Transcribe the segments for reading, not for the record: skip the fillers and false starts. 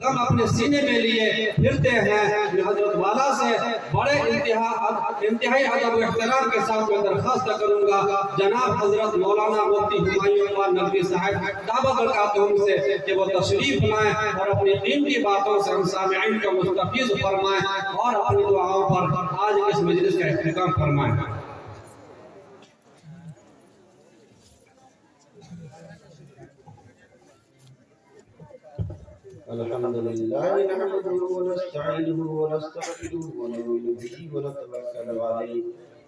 ستم اپنے سینے میں لیے پھرتے ہیں۔ حضرت والا سے بڑے انتہائی ادب و احترام کے ساتھ میں درخواست کروں گا جناب حضرت مولانا مفتی ہمایوں عمر ندوی صاحب دعوت برکاتہم سے کہ وہ تشریف لائیں اور اپنی قیمتی باتوں سے ہم سامعین کو مستفیض فرمائیں اور اپنی دعاؤں پر آج اس مجلس کا اختتام فرمائیں۔ الحمد لله نحمده ونستعينه ونستغفره ونؤمن به ونتوكل عليه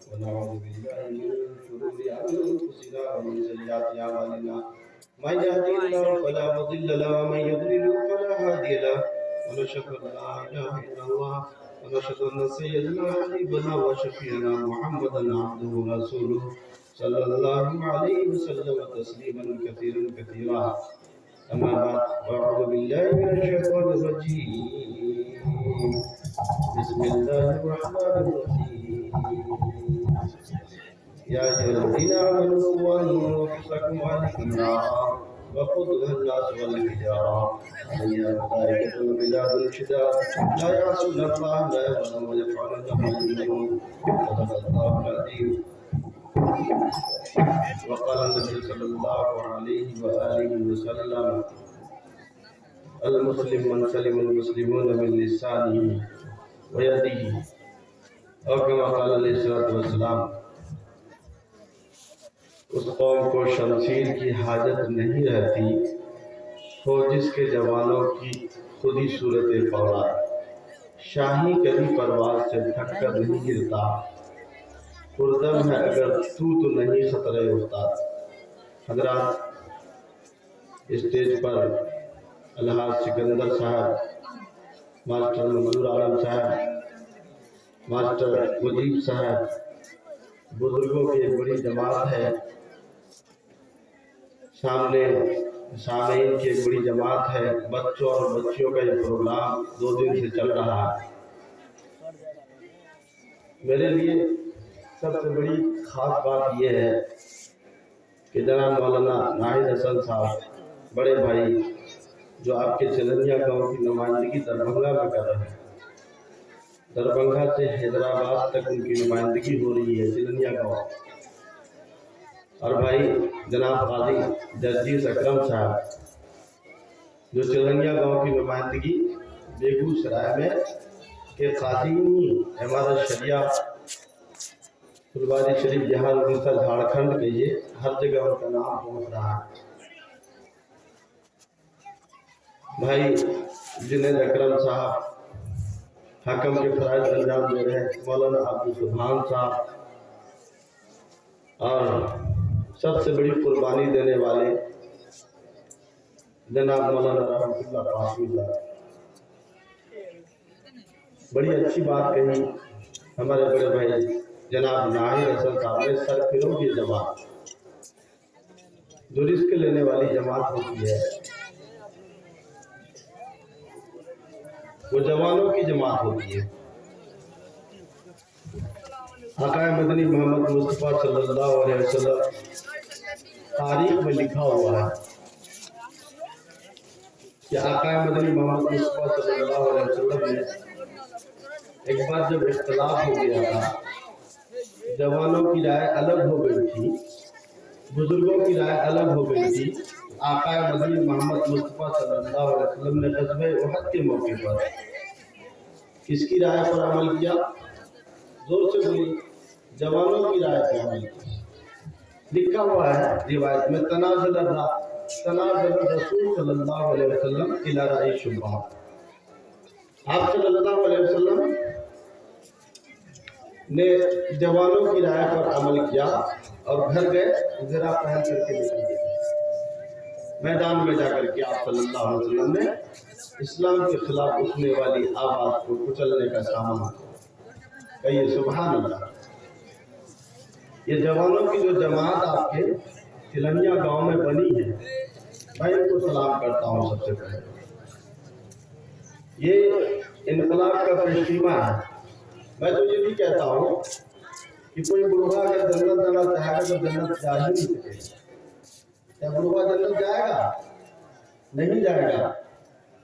ونعوذ بالله من شرور انفسنا ومن سيئات اعمالنا من يهده الله فلا مضل له ومن يضلل فلا هادي له ونشهد ان لا اله الا الله ونشهد ان سيدنا وحبيبنا وشفيعنا محمدا عبده ورسوله صلى الله عليه وسلم تسليما كثيرا كثيرا أما بعد فأعوذ بالله من الشيطان الرجيم بسم الله الرحمن الرحيم يا أيها الذين آمنوا قوا أنفسكم وأهليكم نارا وقودها الناس والحجارة عليها ملائكة غلاظ شداد لا يعصون الله ما يأمرهم ويفعلون ما يؤمرون صدق الله العظيم. وقال النبي صلى الله عليه وآله وسلم المسلم من سلم المسلمون من لسانه ويده اور كما قال علیہ الصلوۃ والسلام اس قوم کو شمشیر کی حاجت نہیں رہتی ہو جس کے جوانوں کی خودی صورت فورا شاہی کبھی پرواز سے تھک کر نہیں گرتا پردم ہے اگر تو نہیں خطرے استاد۔ حضرات اسٹیج پر الحاظ سکندر صاحب، ماسٹر منظور عالم صاحب، ماسٹر مجیب صاحب، بزرگوں کی ایک بڑی جماعت ہے، سامنے سامعین کی ایک بڑی جماعت ہے، بچوں اور بچیوں کا یہ پروگرام 2 دن سے چل رہا ہے۔ میرے لیے سب سے بڑی خاص بات یہ ہے کہ جناب مولانا ناہید حسن صاحب بڑے بھائی جو آپ کے چلنیا گاؤں کی نمائندگی دربھنگا میں کر رہے ہیں، دربھنگا سے حیدرآباد تک ان کی نمائندگی ہو رہی ہے چلنیا گاؤں، اور بھائی جناب قاضی جرجیس اکرم صاحب جو چلنیا گاؤں کی نمائندگی بیگوسرائے میں کے قاضی عمارت شریعہ فلواری شریف بہار اڑیسہ جھارکھنڈ کے یہ ہر جگہ ان کا نام پہنچ رہا ہے۔ بھائی جنید اکرم صاحب حکم کے فرائض انجام دے رہے ہیں، مولانا عبدالسبحان صاحب، اور سب سے بڑی قربانی دینے والے جناب مولانا رحمت اللہ قاسمی صاحب۔ بڑی اچھی بات کہی ہمارے بڑے بھائی جناب ناہید حسن صاحب نے، سرفروں کی جماعت جو رزق لینے والی جماعت ہوتی ہے وہ جوانوں کی جماعت ہوتی ہے۔ آقا مدنی محمد مصطفیٰ صلی اللہ علیہ وسلم تاریخ میں لکھا ہوا ہے کہ آقا مدنی محمد مصطفیٰ صلی اللہ علیہ وسلم نے ایک بار جب اختلاف ہو گیا تھا، جوانوں کی رائے الگ ہو گئی تھی، بزرگوں کی رائے الگ ہو گئی تھی، آقا مدنی محمد مصطفیٰ صلی اللہ علیہ وسلم نے غزوہ احد کے موقع پر کس کی رائے پر عمل کیا؟ زور سے بولی، جوانوں کی رائے پر عمل کیا۔ لکھا ہوا ہے روایت میں، تنازل الرسول صلی اللہ علیہ وسلم الی رأی شبہ، آپ صلی اللہ علیہ وسلم نے جوانوں کی رائے پر عمل کیا اور گھر گئے، زرہ پہن کر کے نکل گئے میدان میں جا کر کے آپ صلی اللہ علیہ وسلم نے اسلام کے خلاف اٹھنے والی آواز کو کچلنے کا سامان کہیے سبحان اللہ۔ یہ جوانوں کی جو جماعت آپ کے چلنیا گاؤں میں بنی ہے، میں ان کو سلام کرتا ہوں سب سے پہلے۔ یہ انقلاب کا پیشیمہ ہے۔ میں تو یہ بھی کہتا ہوں کہ کوئی بڑھا اگر جنت جانا چاہے گا تو جنت جا ہی نہیں سکے۔ کیا بڑھا جنت جائے گا؟ نہیں جائے گا۔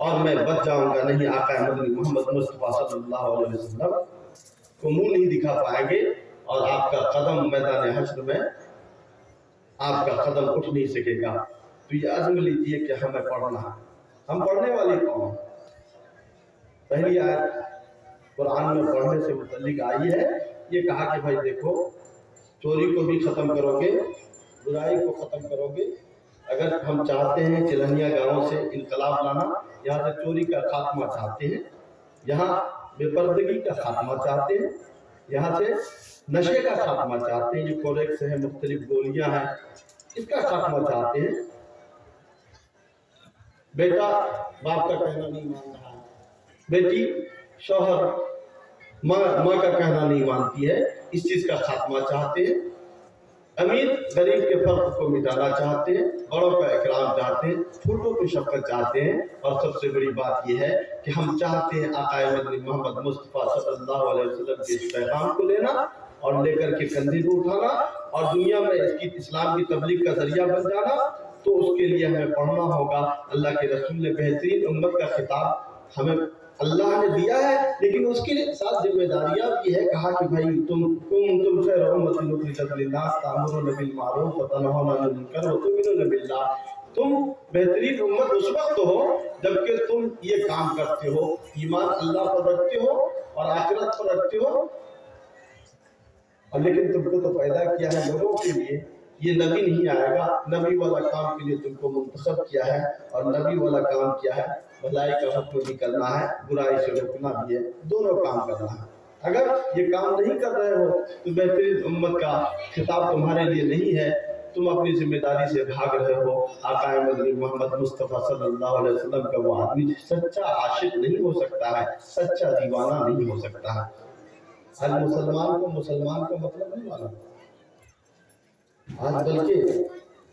اور میں بچ جاؤں گا نہیں، آقا مدنی محمد مصطفیٰ صلی اللہ علیہ وسلم کو منہ نہیں دکھا پائیں گے، اور آپ کا قدم میدان حشر میں آپ کا قدم اٹھ نہیں سکے گا۔ تو یہ عزم لیجئے کہ ہمیں پڑھنا ہے۔ ہم پڑھنے والے کون ہیں؟ پہلی آیت قرآن میں پڑھنے سے متعلق آئی ہے، یہ کہا کہ بھائی دیکھو، چوری کو بھی ختم کرو گے، برائی کو ختم کرو گے۔ اگر ہم چاہتے ہیں چلنیا گاؤں سے انقلاب لانا، یہاں سے چوری کا خاتمہ چاہتے ہیں، یہاں بے پردگی کا خاتمہ چاہتے ہیں، یہاں سے نشے کا خاتمہ چاہتے ہیں، یہ کوریکس ہے، مختلف گولیاں ہیں، اس کا خاتمہ چاہتے ہیں۔ بیٹا باپ کا کہنا نہیں مان رہا ہے، بیٹی شوہر ماں کا کہنا نہیں مانتی ہے، اس چیز کا خاتمہ چاہتے ہیں۔ امیر غریب کے فرق کو مٹانا چاہتے ہیں، بڑوں کا اکرام چاہتے ہیں، چھوٹوں کو شفقت چاہتے ہیں، اور سب سے بڑی بات یہ ہے کہ ہم چاہتے ہیں آقا مدنی محمد مصطفیٰ صلی اللہ علیہ وسلم کے اس پیغام کو لینا اور لے کر کے کندھے پہ اٹھانا اور دنیا میں اس کی اسلام کی تبلیغ کا ذریعہ بن جانا۔ تو اس کے لیے ہمیں پڑھنا ہوگا۔ اللہ کے رسول نے بہترین امت کا خطاب ہمیں اللہ نے دیا ہے، لیکن اس کے ساتھ ذمہ داریاں بھی ہے۔ کہا کہ بھائی تم خیر امت اخرجت للناس تأمرون بالمعروف وتنہون عن المنکر وتؤمنون باللہ۔ تم بہترین امت اس وقت ہو جبکہ تم یہ کام کرتے ہو، ایمان اللہ پر رکھتے ہو اور آخرت پر رکھتے ہو، اور لیکن تم کو تو پیدا کیا ہے لوگوں کے لیے۔ یہ نبی نہیں آئے گا، نبی والا کام کے لیے تم کو منتخب کیا ہے، اور نبی والا کام کیا ہے؟ بھلائی کا حکم بھی کرنا ہے، برائی سے روکنا بھی ہے، دونوں کام کرنا ہے۔ اگر یہ کام نہیں کر رہے ہو تو بہترین امت کا خطاب تمہارے لیے نہیں ہے، تم اپنی ذمہ داری سے بھاگ رہے ہو۔ آقا مدنی محمد مصطفیٰ صلی اللہ علیہ وسلم کا وہ آدمی سچا عاشق نہیں ہو سکتا ہے، سچا دیوانہ نہیں ہو سکتا ہے۔ ہر مسلمان کو مسلمان کا مطلب نہیں معلوم، آج بلکہ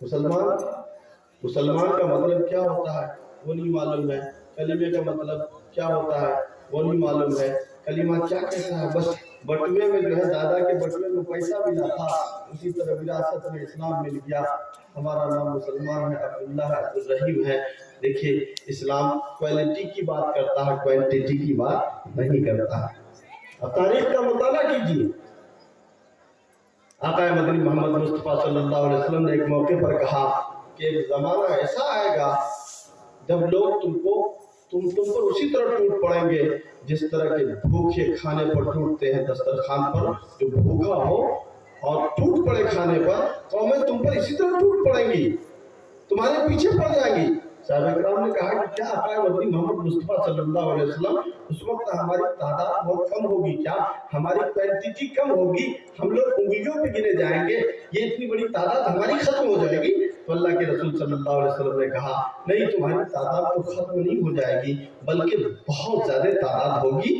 مسلمان کا مطلب کیا ہوتا ہے وہ نہیں معلوم ہے، کلمے کا مطلب کیا ہوتا ہے وہ نہیں معلوم ہے، کلمہ کیا کہتا ہے۔ بس بٹوے میں جو ہے، دادا کے بٹوے میں پیسہ ملا تھا، اسی طرح وراثت میں اسلام مل گیا، ہمارا نام مسلمان ہے، عبداللہ ہے، عبدالرحیم ہے۔ دیکھیے اسلام کوالٹی کی بات کرتا ہے، کوانٹیٹی کی بات نہیں کرتا ہے۔ اب تاریخ کا مطالعہ کیجیے۔ آقا مدنی محمد مصطفیٰ صلی اللہ علیہ وسلم نے ایک موقع پر کہا کہ ایک زمانہ ایسا آئے گا جب لوگ تم پر اسی طرح ٹوٹ پڑیں گے جس طرح کے بھوکے کھانے پر ٹوٹتے ہیں دسترخوان پر۔ جو بھوکا ہو اور ٹوٹ پڑے کھانے پر، قومیں تم پر اسی طرح ٹوٹ پڑیں گی، تمہارے پیچھے پڑ جائیں گی۔ صحابہ کرام نے کہا کہ کیا آقا مدنی محمد مصطفیٰ صلی اللہ علیہ وسلم اس وقت ہماری تعداد بہت کم ہوگی کیا؟ ہماری کوانٹیٹی کم ہوگی، ہم لوگ انگلیوں پہ گنے جائیں گے، یہ اتنی بڑی تعداد ہماری ختم ہو جائے گی؟ تو اللہ کے رسول صلی اللہ علیہ وسلم نے کہا نہیں، تمہاری تعداد تو ختم نہیں ہو جائے گی بلکہ بہت زیادہ تعداد ہوگی،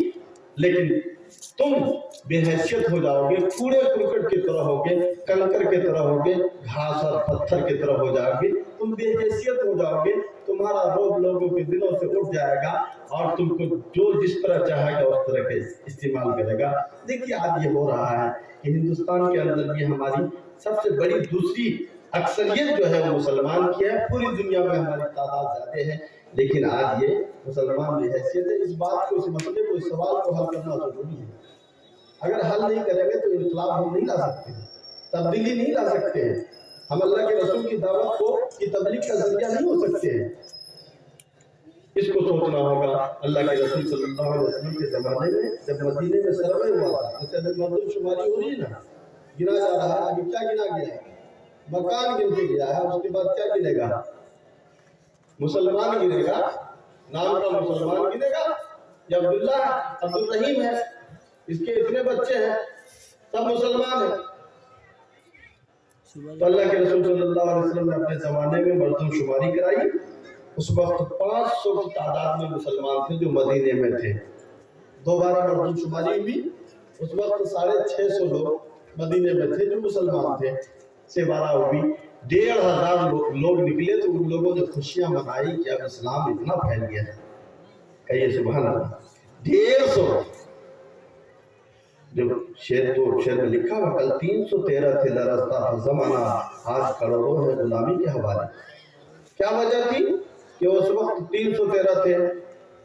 لیکن تم بے حیثیت ہو جاؤ گے، کوڑے کرکٹ کی طرح ہوگے، کنکر کی طرح ہوگے، گھاس اور پتھر کی طرح ہو جاؤ گے، تم بے حیثیت ہو جاؤ گے، تمہارا روب لوگوں کے دلوں سے اٹھ جائے گا اور تم کو جو جس طرح چاہے گا اس طرح کے استعمال کرے گا۔ دیکھیے آج یہ ہو رہا ہے کہ ہندوستان کے اندر بھی ہماری سب سے بڑی دوسری اکثریت جو ہے وہ مسلمان کی ہے، پوری دنیا میں ہماری تعداد زیادہ ہے، لیکن آج یہ مسلمان بے حیثیت ہے۔ اس بات کو، اس مسئلے کو، اس سوال کو حل کرنا ضروری ہے۔ اگر حل نہیں کریں گے تو انقلاب ہم نہیں لا سکتے، تبدیلی نہیں لا سکتے ہیں، ہم اللہ کے رسول کی دعوت کو کی تبلیغ کا ذریعہ نہیں ہو سکتے ہیں۔ اس کو سوچنا ہوگا۔ اللہ کے رسول صلی اللہ علیہ وسلم کے زمانے میں جب مدینے میں سروے ہوا تھا، جیسے ابھی مردم شماری ہو رہی ہے نا، گنا جا رہا ہے، ابھی کیا گنا گیا ہے؟ مکان گن کے گیا ہے، اس کے بعد کیا گنے گا؟ مسلمان گنے گا، نام کا مسلمان گنے گا، یا عبداللہ عبدالرحیم ہے، اس کے اتنے بچے ہیں، سب مسلمان ہیں۔ تو اللہ کے رسول صلی اللہ علیہ وسلم نے اپنے زمانے میں مردم شماری کرائی۔ اس وقت 500 کی تعداد میں مسلمان تھے جو مدینے میں تھے۔ دوبارہ مردم شماری ہوئی، اس وقت 650 لوگ مدینے میں تھے جو مسلمان تھے۔ سے 12 ہوئی، 1500 لوگ نکلے تو ان لوگوں نے خوشیاں منائی کہ اب اسلام اتنا پھیل گیا ہے۔ کہیے سبحان اللہ۔ 150 جب شعر میں لکھا ہوا کل 313 تھے لرزتا زمانہ، آج کروڑوں ہے غلامی کے حوالے۔ کیا وجہ تھی؟ کہ اس وقت 313 تھے،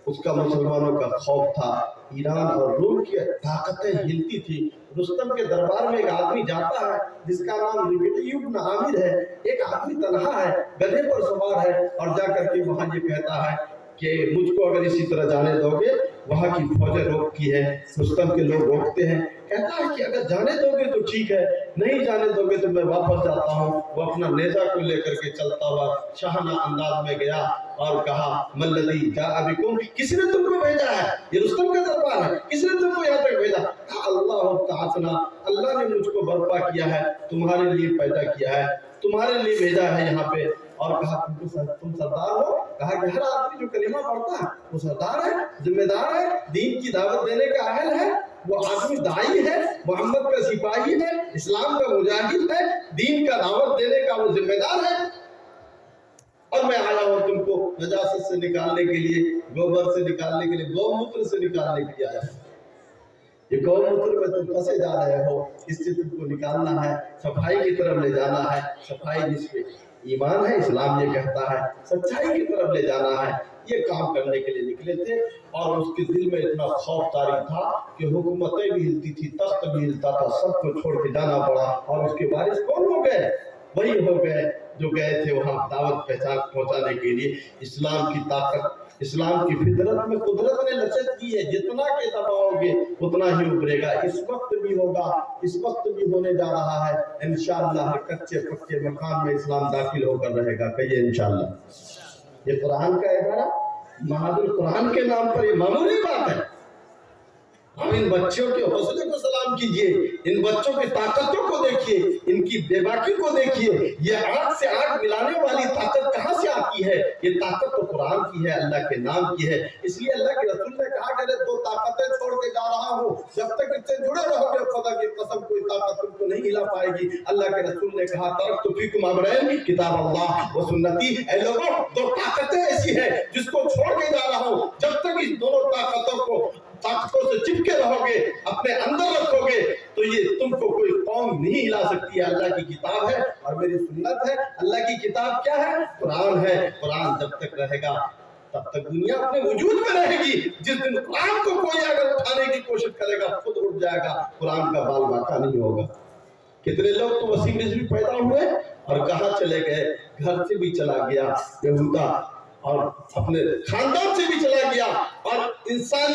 اس کا مسلمانوں کا خوف تھا، ایران اور روم کی طاقتیں ہلتی تھی۔ رستم کے دربار میں ایک آدمی جاتا ہے جس کا نام ربیعی بن عامر ہے، ایک آدمی تنہا ہے، گدھے پر سوار ہے، اور جا کر کے وہاں یہ کہتا ہے کہ مجھ کو اگر اسی طرح جانے دو گے، وہاں کی فوجیں روکتی ہیں، رستم کے لوگ روکتے ہیں، کہتا ہے کہ اگر جانے دو گے تو ٹھیک ہے، نہیں جانے دو گے تو میں واپس جاتا ہوں۔ وہ اپنا نیزہ کو لے کر کے چلتا ہوا شاہانہ انداز میں گیا اور کہا ملذی جاء بکم، کس نے تم کو بھیجا ہے؟ یہ رستم کا دربار ہے، کس نے تم کو یہاں تک بھیجا؟ کہا اللہ تعالی، اللہ نے مجھ کو برپا کیا ہے، تمہارے لیے پیدا کیا ہے، تمہارے لیے بھیجا ہے یہاں پہ۔ اور کہا تم سردار ہو؟ کہا کہ ہر آدمی جو کلمہ پڑھتا ہے وہ سردار ہے، ذمہ دار ہے، دین کی دعوت دینے کا اہل ہے، وہ آدمی داعی ہے، محمد کا سپاہی ہے، اسلام کا مجاہد ہے، دین کا دعوت دینے کا وہ ذمہ دار ہے، اور میں آیا ہوں تم کو نجاست سے نکالنے کے لیے، گوبر سے نکالنے کے لیے، گو موتر سے نکالنے کے لیے آیا ہوں۔ یہ گو موتر میں تم پھنسے جا رہے ہو، اس سے تم کو نکالنا ہے، صفائی کی طرف لے جانا ہے۔ صفائی جس پہ ایمان ہے، اسلام یہ کہتا ہے، سچائی کی طرف لے جانا ہے۔ یہ کام کرنے کے لیے نکلے تھے، اور اس کے دل میں اتنا خوف طاری تھا کہ حکومتیں بھی ہلتی تھی، تخت بھی ہلتا تھا، سب کو چھوڑ کے جانا پڑا۔ اور اس کے وارث کون ہو گئے؟ وہی ہو گئے جو گئے تھے وہاں دعوت پہنچانے کے لیے۔ اسلام کی طاقت، اسلام کی فطرت میں قدرت نے لچک کی ہے، جتنا کہ دباؤ گے اتنا ہی ابھرے گا۔ اس وقت بھی ہوگا، اس وقت بھی ہونے جا رہا ہے انشاءاللہ۔ ہر کچے پکے مکان میں اسلام داخل ہو کر رہے گا، کہیے انشاءاللہ۔ یہ قرآن کا ادارہ، معہد القرآن کے نام پر یہ معمولی بات ہے۔ ہم ان بچوں کے حوصلے کو سلام کیجئے، ان بچوں کی طاقتوں کو دیکھیے، ان کی بے باکی کو دیکھیے۔ یہ آنکھ سے آنکھ ملانے والی طاقت کہاں سے آتی ہے؟ یہ طاقت تو قرآن کی ہے، اللہ کے نام کی ہے۔ اس لیے اللہ کے رسول نے کہا کہ دو طاقتیں چھوڑ کے جا رہا ہوں، جب تک اس سے جڑے رہو گے خدا کی قسم کوئی طاقت تم کو نہیں ہلا پائے گی۔ اللہ کے رسول نے کہا ترکت فیکم امرین کتاب اللہ و سنتی۔ اے لوگوں، دو طاقتیں ایسی ہیں جس کو چھوڑ کے جا رہا ہوں، جب تک اس دونوں طاقتوں سے چپکے رہو گے، اپنے اندر رکھو گے، تو یہ تم کو کوئی قوم نہیں ہلا سکتی ہے۔ اللہ کی کتاب ہے اور میری سنت ہے۔ اللہ کی کتاب کیا ہے؟ قرآن ہے۔ قرآن جب تک رہے گا تب تک دنیا اپنے وجود میں رہے گی۔ جس دن قرآن کو کوئی اگر اٹھانے کی کوشش کرے گا خود اٹھ جائے گا، قرآن کا بال باقا نہیں ہوگا۔ کتنے لوگ تو وسیع مصری پیدا ہوئے اور کہاں چلے گئے؟ گھر سے بھی چلا گیا یہودا، اور اپنے خاندان سے بھی چلا گیا، اور انسان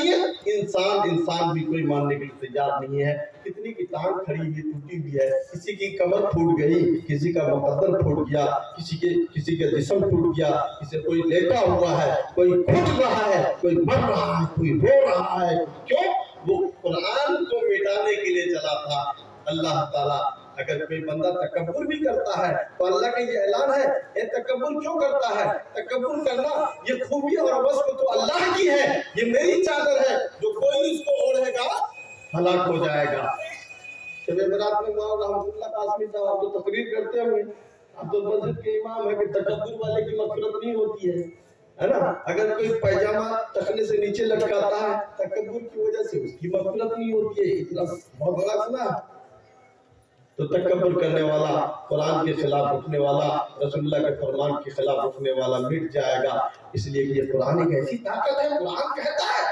بھی کوئی ماننے کے لیے تیار نہیں ہے۔ کتنی کی ٹانگ کھڑی ہوئی ٹوٹی ہوئی ہے، کسی کی کمر پھوٹ گئی، کسی کا مقدر پھوٹ گیا، کسی کے جسم ٹوٹ گیا، کسی کوئی لیٹا ہوا ہے، کوئی گھٹ رہا ہے، کوئی مر رہا ہے، کوئی رو رہا ہے۔ کیوں؟ وہ قرآن کو مٹانے کے لیے چلا تھا۔ اللہ تعالیٰ اگر کوئی بندہ تکبر بھی کرتا ہے تو اللہ کا یہ اعلان ہے، اے تکبر کیوں کرتا ہے؟ تکبر کرنا یہ خوبی اور وصف تو اللہ کی ہے، یہ میری چادر ہے، جو کوئی اس کو اوڑھے گا ہلاک ہو جائے گا۔ شب برات میں مولانا رحمۃ اللہ قاسمی صاحب تو تقریر کرتے ہوئے، اب تو مسجد کے امام ہے کہ تکبر والے کی مغفرت نہیں ہوتی ہے نا؟ اگر کوئی پیجامہ ٹخنے سے نیچے لٹکاتا ہے تکبر کی وجہ سے، اس کی مغفرت نہیں ہوتی ہے۔ اتنا بہت بڑا سنا۔ تو تکبر کرنے والا، قرآن کے خلاف اٹھنے والا، رسول اللہ کے فرمان کے خلاف اٹھنے والا مٹ جائے گا۔ اس لیے کہ یہ قرآن ایک ایسی طاقت ہے، قرآن کہتا ہے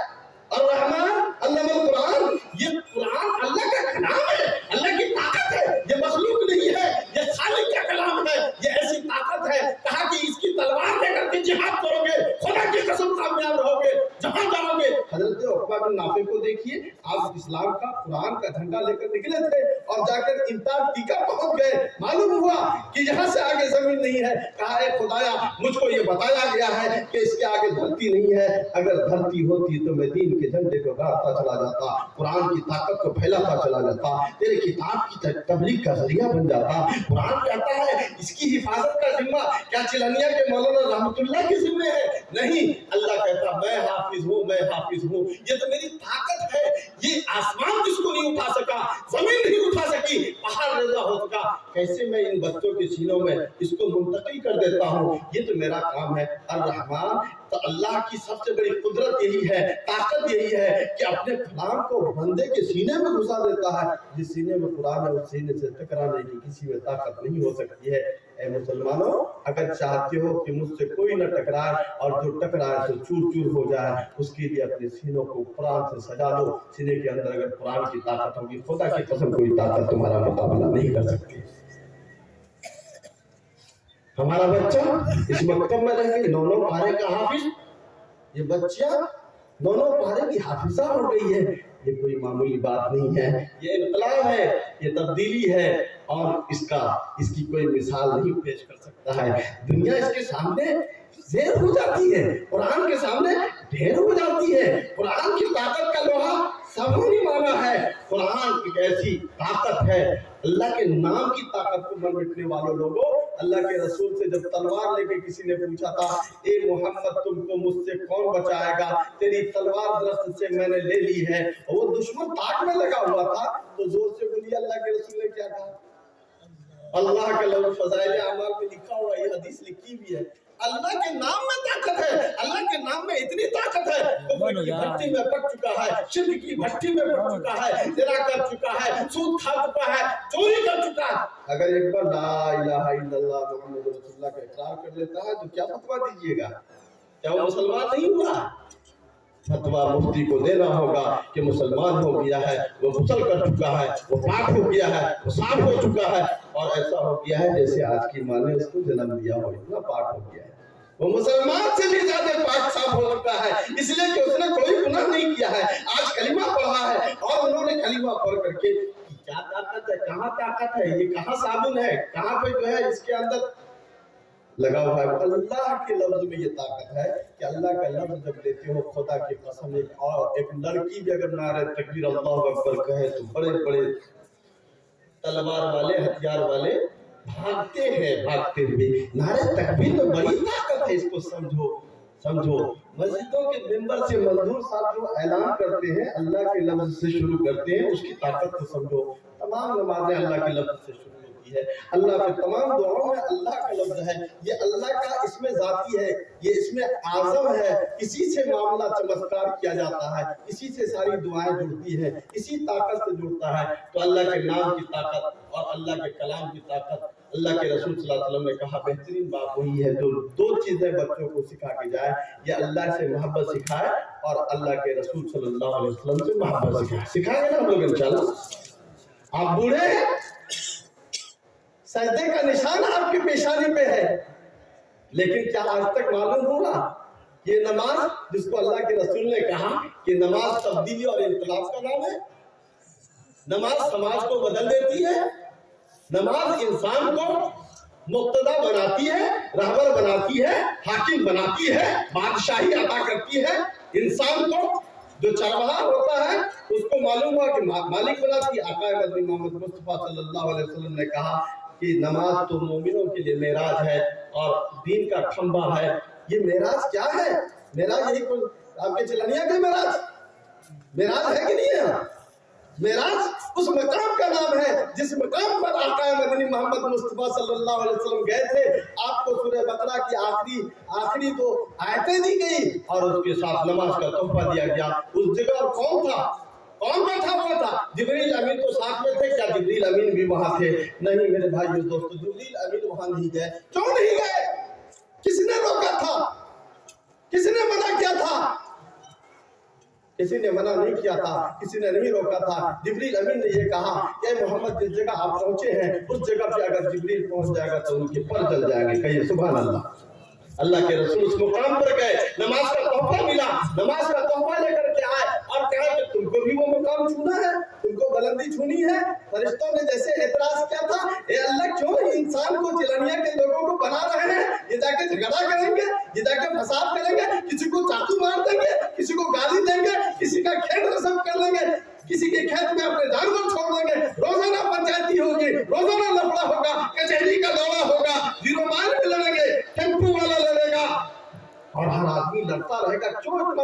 الرحمن علم القرآن، یہ قرآن اللہ کا کلام ہے، اللہ کی طاقت ہے، یہ مخلوق نہیں ہے، یہ خالق کا کلام ہے، یہ ایسی طاقت ہے۔ کہا کہ اس کی تلوار لے کر کے جہاد کرو گے، خدا کی قسم کامیاب رہو گے، جہاں جاؤ گے۔ حضرت عقبہ بن نافع کو دیکھیے، آپ اسلام کا، قرآن کا جھنڈا لے کر نکلے تھے اور جا کر انٹارکٹیکا پہنچ گئے۔ معلوم ہوا کہ یہاں سے آگے زمین نہیں ہے۔ کہا اے خدایا، مجھ کو یہ بتایا گیا ہے کہ اس کے آگے دھرتی نہیں ہے، اگر دھرتی ہوتی تو میں دین کے جھنڈے کو گاڑتا چلا جاتا، قرآن کی طاقت کو پھیلاتا چلا جاتا، تیرے کتاب کی تبلیغ کا ذریعہ بن جاتا۔ قرآن کہتا ہے اس کی حفاظت کا ذمہ کیا چلنیا کے مولانا رحمت اللہ کے ذمہ ہے؟ نہیں، اللہ کہتا میں حافظ ہوں، میں حافظ ہوں، یہ تو میری طاقت ہے۔ یہ آسمان جس کو نہیں اٹھا سکا، زمین نہیں اٹھا سکی، پہاڑ رضا ہو سکا، کیسے میں ان بچوں کے سینوں میں اس کو منتقل کر دیتا ہوں؟ یہ تو میرا کام ہے۔ الرحمن تو اللہ کی سب سے بڑی قدرت یہی ہے، طاقت یہی ہے کہ اپنے کلام کو بندے کے سینے میں گھسا دیتا ہے۔ جس سینے میں قرآن ہے اس سینے سے ٹکرانے کی کسی میں طاقت نہیں ہو سکتی ہے۔ اے مسلمانوں، اگر چاہتے ہو کہ مجھ سے کوئی نہ ٹکرائے اور جو ٹکرائے تو چور چور ہو جائے، اس کے لیے اپنے سینوں کو قرآن سے سجا دو۔ سینے کے اندر اگر قرآن کی طاقت ہوگی، خدا کی قسم کوئی طاقت تمہارا مقابلہ نہیں کر سکتی۔ ہمارا بچہ اس مکتب میں رہ کے 9 پارے کا حافظ، یہ بچہ 9 پارے کی حافظہ ہو گئی ہے۔ یہ کوئی معمولی بات نہیں ہے، یہ انقلاب ہے، یہ تبدیلی ہے، اور اس کی کوئی مثال نہیں پیش کر سکتا ہے۔ دنیا اس کے سامنے زیر ہو جاتی ہے، قرآن کے سامنے ڈھیر ہو جاتی ہے۔ قرآن کی طاقت کا لوہا سب نے مانا ہے۔ قرآن ایک ایسی طاقت ہے، اللہ کے نام کی طاقت کو من رکھنے والوں لوگوں، اللہ کے رسول سے جب تلوار لے کے کسی نے پوچھا تھا، اے محمد تم کو مجھ سے کون بچائے گا، تیری تلوار درخت سے میں نے لے لی ہے، اور وہ دشمن تاک میں لگا ہوا تھا، تو زور سے بولی اللہ کے رسول نے کیا کہا؟ اللہ کے لفظ فضائل اعمال میں لکھا ہوا، یہ حدیث لکھی بھی ہے، اللہ کے نام میں طاقت ہے، اللہ کے نام میں اتنی طاقت ہے، کفر کی بھٹی میں پڑ چکا ہے، شرک کی بھٹی میں پڑ چکا ہے، زنا کر چکا ہے، سود کھا چکا ہے، چوری کر چکا ہے۔ اگر ایک بار لا الہ الا اللہ محمد رسول اللہ کا اقرار کر لیتا ہے تو کیا فتویٰ دیجیے گا؟ کیا وہ مسلمان نہیں ہوا؟ فتویٰ مفتی کو دینا ہوگا کہ مسلمان ہو گیا ہے، وہ غسل کر چکا ہے، وہ پاک ہو گیا ہے، وہ صاف ہو چکا ہے، اور ایسا ہو گیا ہے جیسے آج کی ماں نے اس کو جنم دیا ہو، اتنا پاک ہو گیا ہے۔ وہ مسلمان سے بھی زیادہ پاک صاف ہو چکا ہے، اس لیے کہ اس نے کوئی گناہ نہیں کیا ہے، آج کلمہ پڑھا ہے، اور انہوں نے کلمہ پڑھ کر کے کیا طاقت ہے، کہاں طاقت ہے، یہ کہاں صابن ہے، کہاں پہ جو ہے اس کے اندر لگا ہوا ہے۔ اللہ کے لفظ میں یہ طاقت ہے کہ اللہ کا لفظ جب لیتے ہو، خدا کی قسم، ایک لڑکی بھی اگر نعرہ تکبیر اللہ اکبر کہے تو بڑے بڑے تلوار والے، ہتھیار والے بھاگتے ہیں، بھاگتے ہوئے۔ نعرہ تکبیر میں بڑی طاقت ہے، اس کو سمجھو۔ مسجدوں کے ممبر سے منظور صاحب جو اعلان کرتے ہیں، اللہ کے لفظ سے شروع کرتے ہیں، اس کی طاقت کو سمجھو۔ تمام نمازیں اللہ کے لفظ سے شروع ہوتی ہے، اللہ کے تمام دعاؤں میں اللہ کا لفظ ہے، یہ اللہ کا اسم ذاتی ہے، یہ اسم اعظم ہے، اسی سے معاملہ چمتکار کیا جاتا ہے، اسی سے ساری دعائیں جڑتی ہیں، اسی طاقت سے جڑتا ہے۔ تو اللہ کے نام کی طاقت اور اللہ کے کلام کی طاقت، اللہ کے رسول صلی اللہ علیہ وسلم نے کہا بہترین بات وہی ہے جو 2 چیزیں بچوں کو سکھا کے جائے، یا اللہ سے محبت سکھائے اور اللہ کے رسول صلی اللہ علیہ وسلم سے محبت سکھائے۔ سکھائیں گے نا ہم لوگ انشاءاللہ؟ آپ بوڑھے سجدے کا نشان آپ کی پیشانی پہ ہے، لیکن کیا آج تک معلوم ہوگا یہ نماز جس کو اللہ کے رسول نے کہا کہ نماز تبدیلی اور انقلاب کا نام ہے، نماز سماج کو بدل دیتی ہے، نماز انسان کو مقتدا بناتی ہے، رہبر بناتی ہے، حاکم بناتی ہے، بادشاہی عطا کرتی ہے۔ انسان کو جو چرواہا ہوتا ہے اس کو معلوم ہوا کہ مالک بناتی ہے۔ آقا مدنی محمد مصطفیٰ صلی اللہ علیہ وسلم نے کہا کہ نماز تو مومنوں کے لیے معراج ہے اور دین کا کھمبا ہے۔ یہ معراج کیا ہے؟ معراج یہی کوئی آپ کے چلنیا کے معراج ہے کہ نہیں ہے؟ معراج اس مقام کا نام ہے جس مقام پر آقا مدنی محمد مصطفیٰ صلی اللہ علیہ وسلم گئے تھے۔ آپ کو سورہ بقرہ کی آخری 2 آیتیں دی گئی اور اس کے ساتھ نماز کا تحفہ دیا گیا۔ اس جگہ کون تھا؟ کون بیٹھا ہوا تھا؟ جبریل امین تو ساتھ میں تھے، کیا جبریل امین بھی وہاں تھے؟ نہیں میرے بھائیو دوستو، جبریل امین وہاں نہیں گئے۔ کیوں نہیں گئے؟ کس نے روکا تھا؟ کس نے منع کیا تھا؟ کسی نے منع نہیں کیا تھا، کسی نے نہیں روکا تھا۔ جبریل امین نے یہ کہا کہ محمد جس جگہ آپ پہنچے ہیں اس جگہ پہ اگر جبریل پہنچ جائے گا تو ان کے پر جل جائیں گے۔ کہیے سبحان اللہ۔ اللہ کے رسول اس مقام پر گئے، نماز کا تحفہ ملا، نماز کا تحفہ لے کر کے آئے اور کہا کہ تم کو بھی وہ مقام چھونا ہے، تم کو بلندی چھونی ہے۔ فرشتوں نے جیسے اعتراض کیا تھا، اے اللہ کیوں انسان کو چلنیا کے لوگوں کو بنا رہے ہیں؟ یہ جا کے جھگڑا کریں گے، یہ جا کے فساد کریں گے، کسی کو چاقو مار دیں گے، کسی کو گالی دیں گے، کسی کا کھیت رسم کر لیں گے، کسی کے کھیت میں اپنے جانور چھوڑ دیں گے، روزانہ پنچایتی ہوگی، روزانہ لفڑا ہوگا، کچہری کا دورہ ہوگا، زیرو مائل میں لڑیں گے، ٹیمپو والا لڑے گا اور ہر آدمی لڑتا رہے گا۔ کیوں اتنا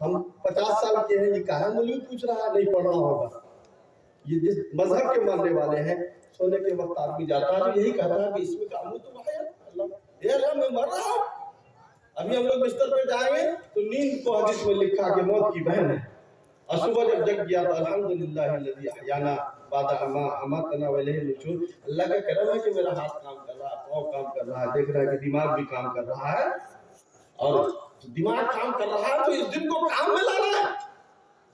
ہم 50 سال کے ہیں، یہ کہاں مولوی پوچھ رہا ہے نہیں پڑھنا ہوگا؟ یہ جس مذہب کے ماننے والے ہیں، سونے کے وقت آدمی جاتا ہے تو یہی کہتا ہے کہ اس میں کا امو تو ہے اللہ میں مر رہا ہوں۔ ابھی ہم لوگ بستر پہ جائیں گے تو نیند کو حدیث میں لکھا کہ موت کی بہن ہے، اور صبح جب جگ گیا تو الحمدللہ الذی احیانا بعد ما اماتنا والیہ النشور، اللہ کا کرم ہے کہ میرا ہاتھ کام کر رہا ہے، پاؤں کام کر رہا ہے، دیکھ رہا ہے کہ دماغ بھی کام کر رہا ہے، اور دماغ کام کر رہا ہے تو اس دن کو کام میں لا رہا ہے۔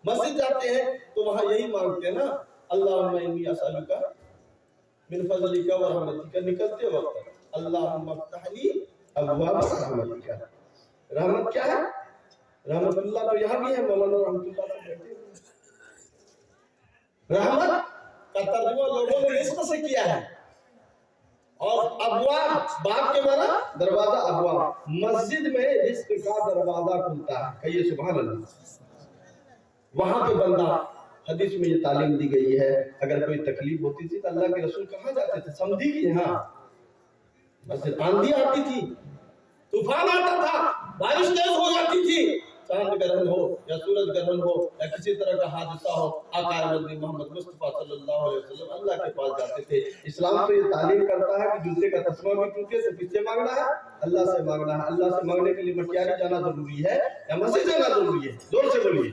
مسجد جاتے ہیں تو وہاں یہی مانگتے ہیں نا، اللہم انی اسألک من فضلک و رحمتک، نکلتے وقت اللہم افتح لی ابواب رحمتک۔ رحمت کیا ہے؟ رحمت اللہ تو یہاں بھی ہے، مولانا رحمت اللہ سے بیٹھے ہیں۔ رحمت کا ترجمہ لوگوں نے رزق سے کیا ہے، اور ابواب، باب کے معنی دروازہ، ابواب، مسجد میں رزق کا دروازہ کھلتا ہے، کہیے سبحان اللہ۔ وہاں پہ بندہ، حدیث میں یہ تعلیم دی گئی ہے، اگر کوئی تکلیف ہوتی تھی تو اللہ کے رسول کہاں جاتے تھے؟ سمدھی کی یہاں مسجد، آندھی آتی تھی، طوفان آتا تھا، بارش تیز ہو جاتی تھی، چاند گرہن ہو یا سورج گرہن ہو یا کسی طرح کا حادثہ ہو، آقا مدنی محمد مصطفیٰ صلی اللہ علیہ وسلم اللہ کے پاس جاتے تھے۔ اسلام تو یہ تعلیم کرتا ہے کہ جوتے کا تسمہ بھی ٹوٹے تو کس سے مانگنا ہے؟ اللہ سے مانگنا ہے۔ اللہ سے مانگنے کے لیے مٹیاری جانا ضروری ہے یا مسجد جانا ضروری ہے؟ زور سے بولیے،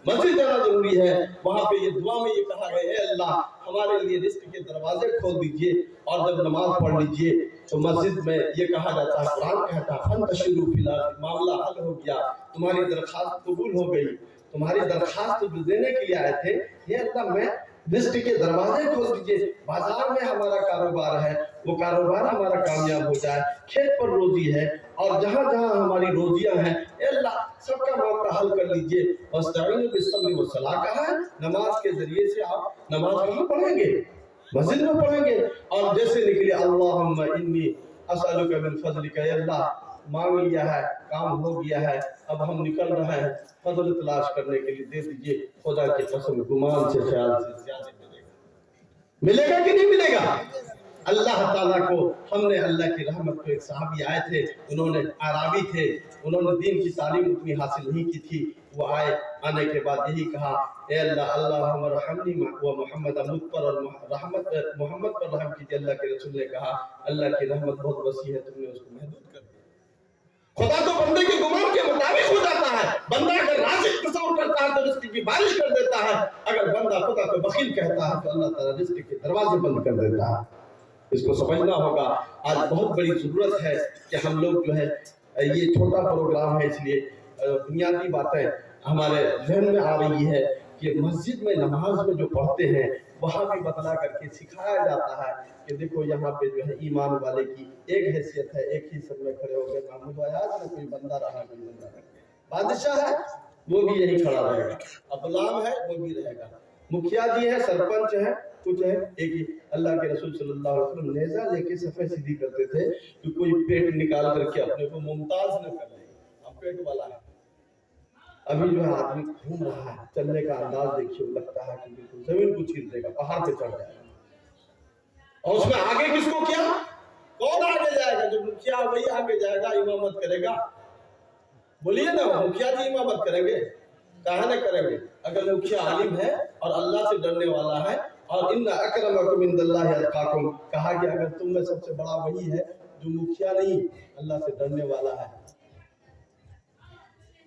مسجد جانا ضروری ہے۔ وہاں پہ یہ دعا میں یہ کہا گیا، اے اللہ ہمارے لیے رزق کے دروازے کھول دیجئے، اور جب نماز پڑھ لیجئے تو مسجد میں یہ کہا جاتا ہے، قرآن کہتا ہے فانتشروا فی الارض، معاملہ حل ہو گیا، تمہاری درخواست قبول ہو گئی، تمہاری درخواست جو دینے کے لیے آئے تھے، یہ اللہ میں رزق کے دروازے کھول دیجئے، بازار میں ہمارا کاروبار ہے، وہ کاروبار ہمارا کامیاب ہو جائے، کھیت پر روزی ہے، اور جہاں جہاں ہماری روزیاں ہیں اے اللہ سب کا معاملہ حل کر لیجئے۔ وَاسْتَعِينُوا بِالصَّبْرِ وَالصَّلَاةِ کہا ہے، نماز کے ذریعے سے آپ نماز کہاں پڑھیں گے؟ مسجد میں پڑھیں گے۔ اور جیسے نکلے اللہم انی اسألک من فضلک، اے اللہ مانگ لیا ہے، کام ہو گیا ہے، اب ہم نکل رہے ہیں، فضل تلاش کرنے کے لیے دے دیجئے، خدا کی قسم گمان سے خیال سے زیادہ ملے گا کہ نہیں ملے گا؟ اللہ تعالیٰ کو ہم نے اللہ کی رحمت کو، ایک صحابی آئے تھے، انہوں نے عربی تھے، انہوں نے دین کی تعلیم اتنی حاصل نہیں کی تھی، وہ آئے، آنے کے بعد یہی کہا، اے اللہ اللہم رحمنی و محمد، مجھ پر اور محمد پر رحم کیجئے۔ اللہ کے رسول نے کہا اللہ کی رحمت بہت وسیع ہے، تم نے اس کو محدود کر دیا۔ خدا تو بندے کے گمان کے مطابق ہو جاتا ہے، بندہ اگر رازق تصور کرتا ہے تو رزق کی بارش کر دیتا ہے، اگر بندہ خدا کو بخیل کہتا ہے تو اللہ تعالیٰ رزق کے دروازے بند کر دیتا ہے۔ اس کو سمجھنا ہوگا۔ آج بہت بڑی ضرورت ہے کہ ہم لوگ جو ہے، یہ چھوٹا پروگرام ہے اس لیے بنیادی باتیں ہمارے ذہن میں آ رہی ہے کہ مسجد میں نماز میں جو پڑھتے ہیں وہاں بھی بتلا کر کے سکھایا جاتا ہے کہ دیکھو یہاں پہ جو ہے ایمان والے کی ایک حیثیت ہے، ایک ہی سب میں کھڑے ہو گئے، محمود آیات میں کوئی بندہ رہا، کوئی بندہ رہا، بادشاہ ہے وہ بھی یہی کھڑا رہے گا، غلام ہے وہ بھی رہے گا، مکھیا جی ہے، سرپنچ ہے، کچھ ہے، ایک ہی۔ اللہ کے رسول صلی اللہ علیہ وسلم نیزہ لے کے صفحے سیدھی کرتے تھے کہ کوئی پیٹ نکال کر کے اپنے کو ممتاز نہ کر لے، اب پیٹ والا ہے۔ ابھی جو ہے آدمی گھوم رہا ہے، چلنے کا انداز دیکھیے، لگتا ہے کہ بالکل زمین کو چیر دے گا، پہاڑ پہ چڑھ جائے گا، اور اس میں آگے کس کو کیا؟ کون آگے جائے گا؟ جو مکھیا وہی آگے جائے گا، امامت کرے گا۔ بولیے نا، مکھیا جی امامت کریں گے؟ کہاں نہ کریں گے؟ اگر مکھیا عالم ہے اور اللہ سے ڈرنے والا ہے، اور ان اکرمکم عند اللہ اتقاکم، کہا کہ اگر تم میں سب سے بڑا وہی ہے جو مکھیا نہیں، اللہ سے ڈرنے والا ہے۔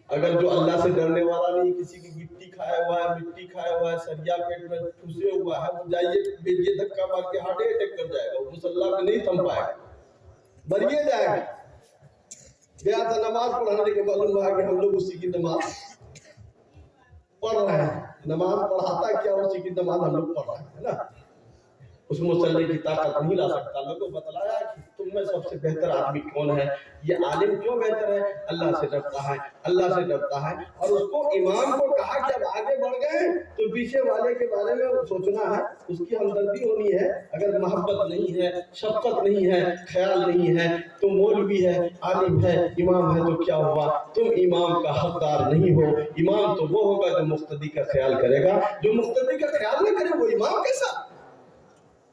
اگر جو اللہ سے ڈرنے والا نہیں، کسی کی گٹی کھایا ہوا ہے، مٹی کھایا ہوا ہے، سریا پیٹ میں ٹھوسے ہوا ہے، وہ جائیے یہ دھکا مار کے ہارٹ اٹیک کر جائے گا، وہ مصلی پہ نہیں تھم پائے گا، مریے جائے گا۔ گیا تھا نماز پڑھانے کے معلوم ہوا کہ ہم لوگ اسی کی نماز پڑھ رہے ہیں، نماز پڑھاتا کیا اسی کی نماز ہم لوگ پڑھ رہے ہیں نا۔ اس مصلی کی طاقت نہیں لا سکتا۔ لوگوں کو بتلایا کہ تم میں سب سے بہتر آدمی کون ہے؟ یہ عالم کیوں بہتر ہے؟ اللہ سے ڈرتا ہے، اللہ سے ڈرتا ہے۔ اور اس کو امام کو کہا کہ اب آگے بڑھ گئے تو پیچھے والے کے بارے میں سوچنا ہے، اس کی ہمدردی ہونی ہے۔ اگر محبت نہیں ہے، شفقت نہیں ہے، خیال نہیں ہے، تو مولوی ہے، عالم ہے، امام ہے تو کیا ہوا؟ تم امام کا حقدار نہیں ہو۔ امام تو وہ ہوگا جو مقتدی کا خیال کرے گا، جو مقتدی کا خیال نہ کرے وہ امام کیسا؟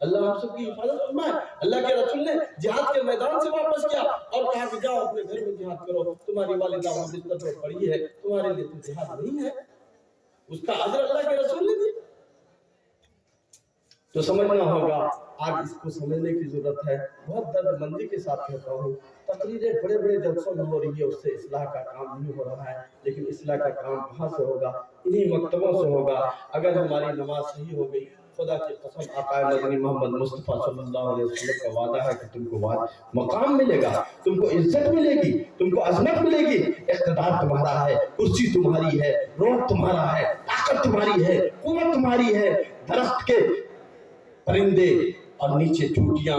اللہ ہم سب کی حفاظت فرمائے۔ اللہ کے رسول نے جہاد کے میدان سے واپس کیا اور کہا کہ جاؤ اپنے گھر میں جہاد کرو، تمہاری والدہ وہاں بستر پر پڑی ہے، تمہارے لیے تو جہاد نہیں ہے۔ اس کا اجر اللہ کے رسول نے دیا۔ تو سمجھنا ہوگا، آج اس کو سمجھنے کی ضرورت ہے۔ بہت درد مندی کے ساتھ کہتا ہوں، تقریریں بڑے بڑے جلسوں میں ہو رہی ہے، اس سے اصلاح کا کام نہیں ہو رہا ہے، لیکن اصلاح کا کام کہاں سے ہوگا؟ انہی مکتبوں سے ہوگا۔ اگر ہماری نماز صحیح ہو گئی، خدا کی قسم آقا مدنی محمد مصطفیٰ صلی اللہ علیہ وسلم کا وعدہ ہے کہ تم کو مقام ملے گا، تم کو عزت ملے گی، تم کو عظمت ملے گی، اقتدار تمہارا ہے، کرسی تمہاری ہے، روح تمہارا ہے، طاقت تمہاری ہے، قوت تمہاری ہے۔ درخت کے پرندے اور نیچے چوٹیاں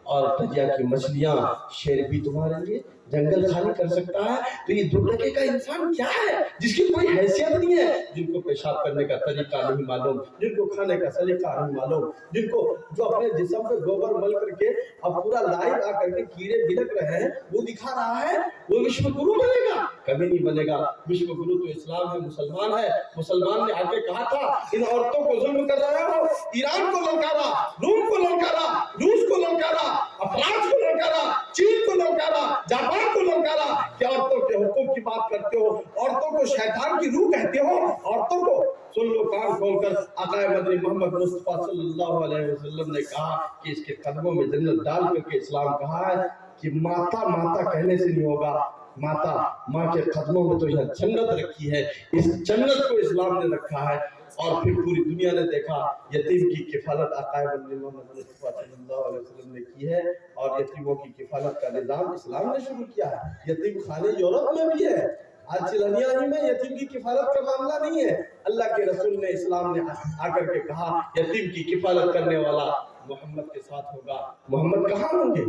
اور دریا کی مچھلیاں، شیر بھی تمہارے لیے جنگل خالی کر سکتا ہے۔ تو یہ دنیا کا انسان کیا ہے جس کی کوئی حیثیت نہیں ہے، جن کو پیشاب کرنے کا طریقہ نہیں معلوم، جن کو کھانے کا سلیقہ نہیں معلوم، جن کو جو اپنے جسم پہ گوبر مل کر کے اب پورا لائٹ آ کر کے کیڑے بھڑک رہے ہیں، وہ دکھا رہا ہے وہ وشو گرو بنے گا؟ کبھی نہیں بنے گا۔ وشو گرو تو اسلام ہے، مسلمان ہے۔ مسلمان نے آ کے کہا تھا ان عورتوں کو ظلم کر رہے ہو، ایران کو للکارا، روم کو للکارا، روس کو للکارا، افرانس کو للکارا، چین کو للکارا، جاپان کو للکارا کہ عورتوں کے حقوق کی بات کرتے ہو، عورتوں کو شیطان کی روح کہتے ہو، عورتوں کو سن لو کان کھول کر۔ آقا مدنی محمد مصطفیٰ صلی اللہ علیہ وسلم نے کہا کہ اس کے قدموں میں جنت ڈال کر کے اسلام کہا ہے کہ ماتا ماتا کہنے سے نہیں ہوگا، ماتا ماں کے قدموں میں تو یہ جنت رکھی ہے۔ اس جنت کو اسلام نے رکھا ہے۔ اور پھر پوری دنیا نے دیکھا یتیم کی کفالت آقا مدنی محمد مصطفیٰ صلی اللہ علیہ وسلم نے کی ہے، اور یتیموں کی کفالت کا نظام اسلام نے شروع کیا ہے۔ یتیم خانے یورپ میں بھی ہے، آج چلنیا ہی میں یتیم کی کفالت کا معاملہ نہیں ہے۔ اللہ کے رسول نے اسلام نے آ کر کے کہا یتیم کی کفالت کرنے والا محمد کے ساتھ ہوگا۔ محمد کہاں ہوں گے؟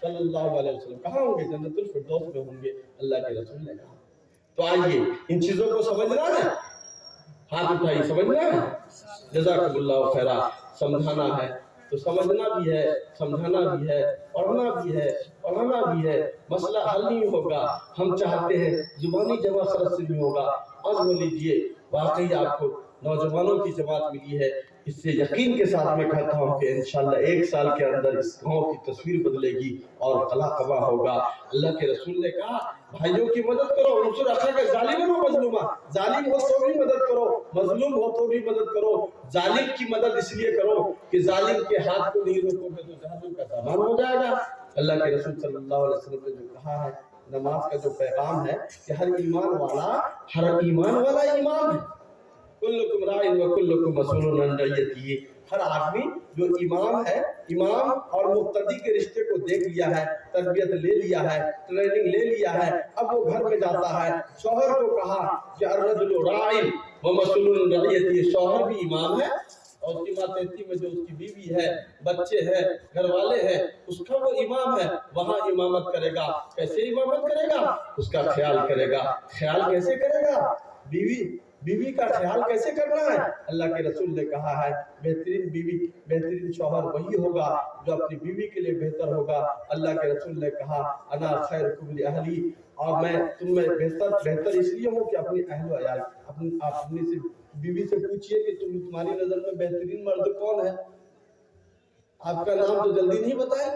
صلی اللہ علیہ وسلم کہاں ہوں گے؟ جنت الفردوس میں ہوں گے، اللہ کے رسول نے کہا۔ تو آئیے ان چیزوں کو سمجھنا ہے، ہاتھ اٹھائیے، سمجھنا ہے۔ جزاکم اللہ خیرا۔ سمجھانا ہے تو سمجھنا بھی ہے، سمجھانا بھی ہے، پڑھنا بھی ہے، پڑھانا بھی ہے۔ مسئلہ حل نہیں ہوگا، ہم چاہتے ہیں زبانی جمع خرچ سے نہیں ہوگا۔ عزم لیجئے، واقعی آپ کو نوجوانوں کی جماعت ملی ہے، اس سے یقین کے ساتھ میں کہتا ہوں کہ انشاءاللہ 1 سال کے اندر اس گاؤں کی تصویر بدلے گی اور قلعہ قبا ہوگا۔ اللہ کے رسول نے کہا بھائیوں کی مدد کرو، انصر اخاک ظالما و مظلوما، ظالم ہو تو بھی مدد کرو، مظلوم ہو تو بھی مدد کرو۔ ظالم کی مدد اس لیے کرو کہ ظالم کے ہاتھ کو نہیں روکو گے تو جہنم کا سامان ہو جائے گا۔ اللہ کے رسول صلی اللہ علیہ وسلم نے جو کہا ہے، نماز کا جو پیغام ہے کہ ہر ایمان والا امام ہے۔ کلکم راع و کلکم مسئول عن رعیتہ، ہر آدمی جو امام ہے، امام اور مقتدی کے رشتے کو دیکھ لیا ہے، تربیت لے لیا ہے، ٹریننگ لے لیا ہے، اب وہ گھر میں جاتا ہے۔ شوہر کو کہا کہ الرجل راع و مسئول عن رعیتہ، شوہر بھی امام ہے اور اس کی ماتحتی میں جو اس کی بیوی ہے، بچے ہیں، گھر والے ہیں، اس کا وہ امام ہے، وہاں امامت کرے گا۔ کیسے امامت کرے گا؟ اس کا خیال کرے گا۔ خیال کیسے کرے گا؟ بیوی کا خیال کیسے کرنا ہے؟ اللہ کے رسول نے کہا ہے بہترین بیوی، بہترین شوہر وہی ہوگا جو اپنی بیوی کے لیے بہتر ہوگا۔ اللہ کے رسول نے کہا انا خیرکم لأہلی، اور میں تم میں بہتر اس لیے ہوں کہ اپنی اہل و عیال، اپنی سے بیوی سے پوچھئے کہ تمہاری نظر میں بہترین مرد کون ہے؟ آپ کا نام تو جلدی نہیں بتائے،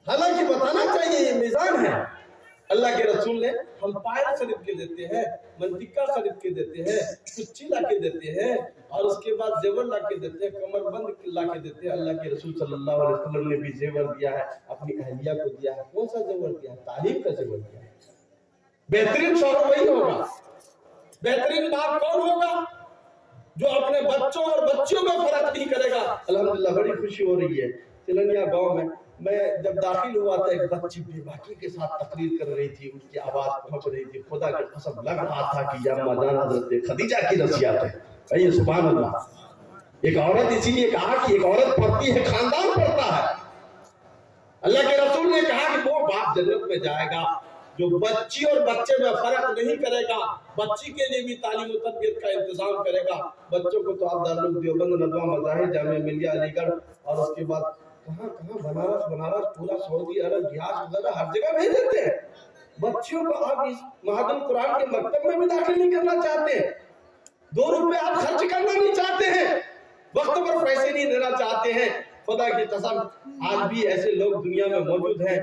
حالانکہ بتانا چاہیے، یہ میزان ہے۔ اللہ کے رسول نے ہم پائل خرید کے دیتے ہیں، منطقہ خرید کے دیتے ہیں، کچی لا کے دیتے ہیں، اور اس کے بعد زیور لا کے دیتے ہیں، کمر بند لا کے دیتے ہیں۔ اللہ کے رسول صلی اللہ علیہ وسلم نے بھی زیور دیا ہے، اپنی اہلیہ کو دیا ہے۔ کون سا زیور دیا ہے؟ تعلیم کا زیور دیا ہے۔ بہترین شوہر وہی ہوگا۔ بہترین باپ کون ہوگا؟ جو اپنے بچوں اور بچیوں میں فرق نہیں کرے گا۔ الحمدللہ بڑی خوشی ہو رہی ہے، چلنیا گاؤں میں جب داخل ہوا تھا، ایک بچی بے باکی کے ساتھ تقریر کر رہی تھی، ان کی آواز پہنچ رہی تھی، خدا کی قسم لگ رہا تھا کہ یا اما جان حضرت خدیجہ کی نصیحت ہے۔ کہیے سبحان اللہ۔ ایک عورت اسی لیے کہا کہ ایک عورت پڑھتی ہے، خاندان پڑھتا ہے۔ اللہ کے رسول نے کہا کہ وہ باپ جنت میں جائے گا جو بچی اور بچے میں فرق نہیں کرے گا، بچی کے لیے بھی تعلیم و تربیت کا انتظام کرے گا۔ بچوں کو تو آپ دارالعلوم دیوبند، ندوہ، مظاہر، جامعہ ملیہ علی گڑھ، اور اس کے بعد کہاں بنارس پورا سعودی عرب، ریاض وغیرہ ہر جگہ بھیج دیتے ہیں۔ بچیوں کو آپ اس معہد القرآن کے مکتب میں بھی داخل نہیں کرنا چاہتے ہیں، 2 روپے آپ خرچ کرنا نہیں چاہتے ہیں۔ وقت پر پیسے نہیں دینا چاہتے ہیں. خدا کی قسم آج بھی ایسے لوگ دنیا میں موجود ہیں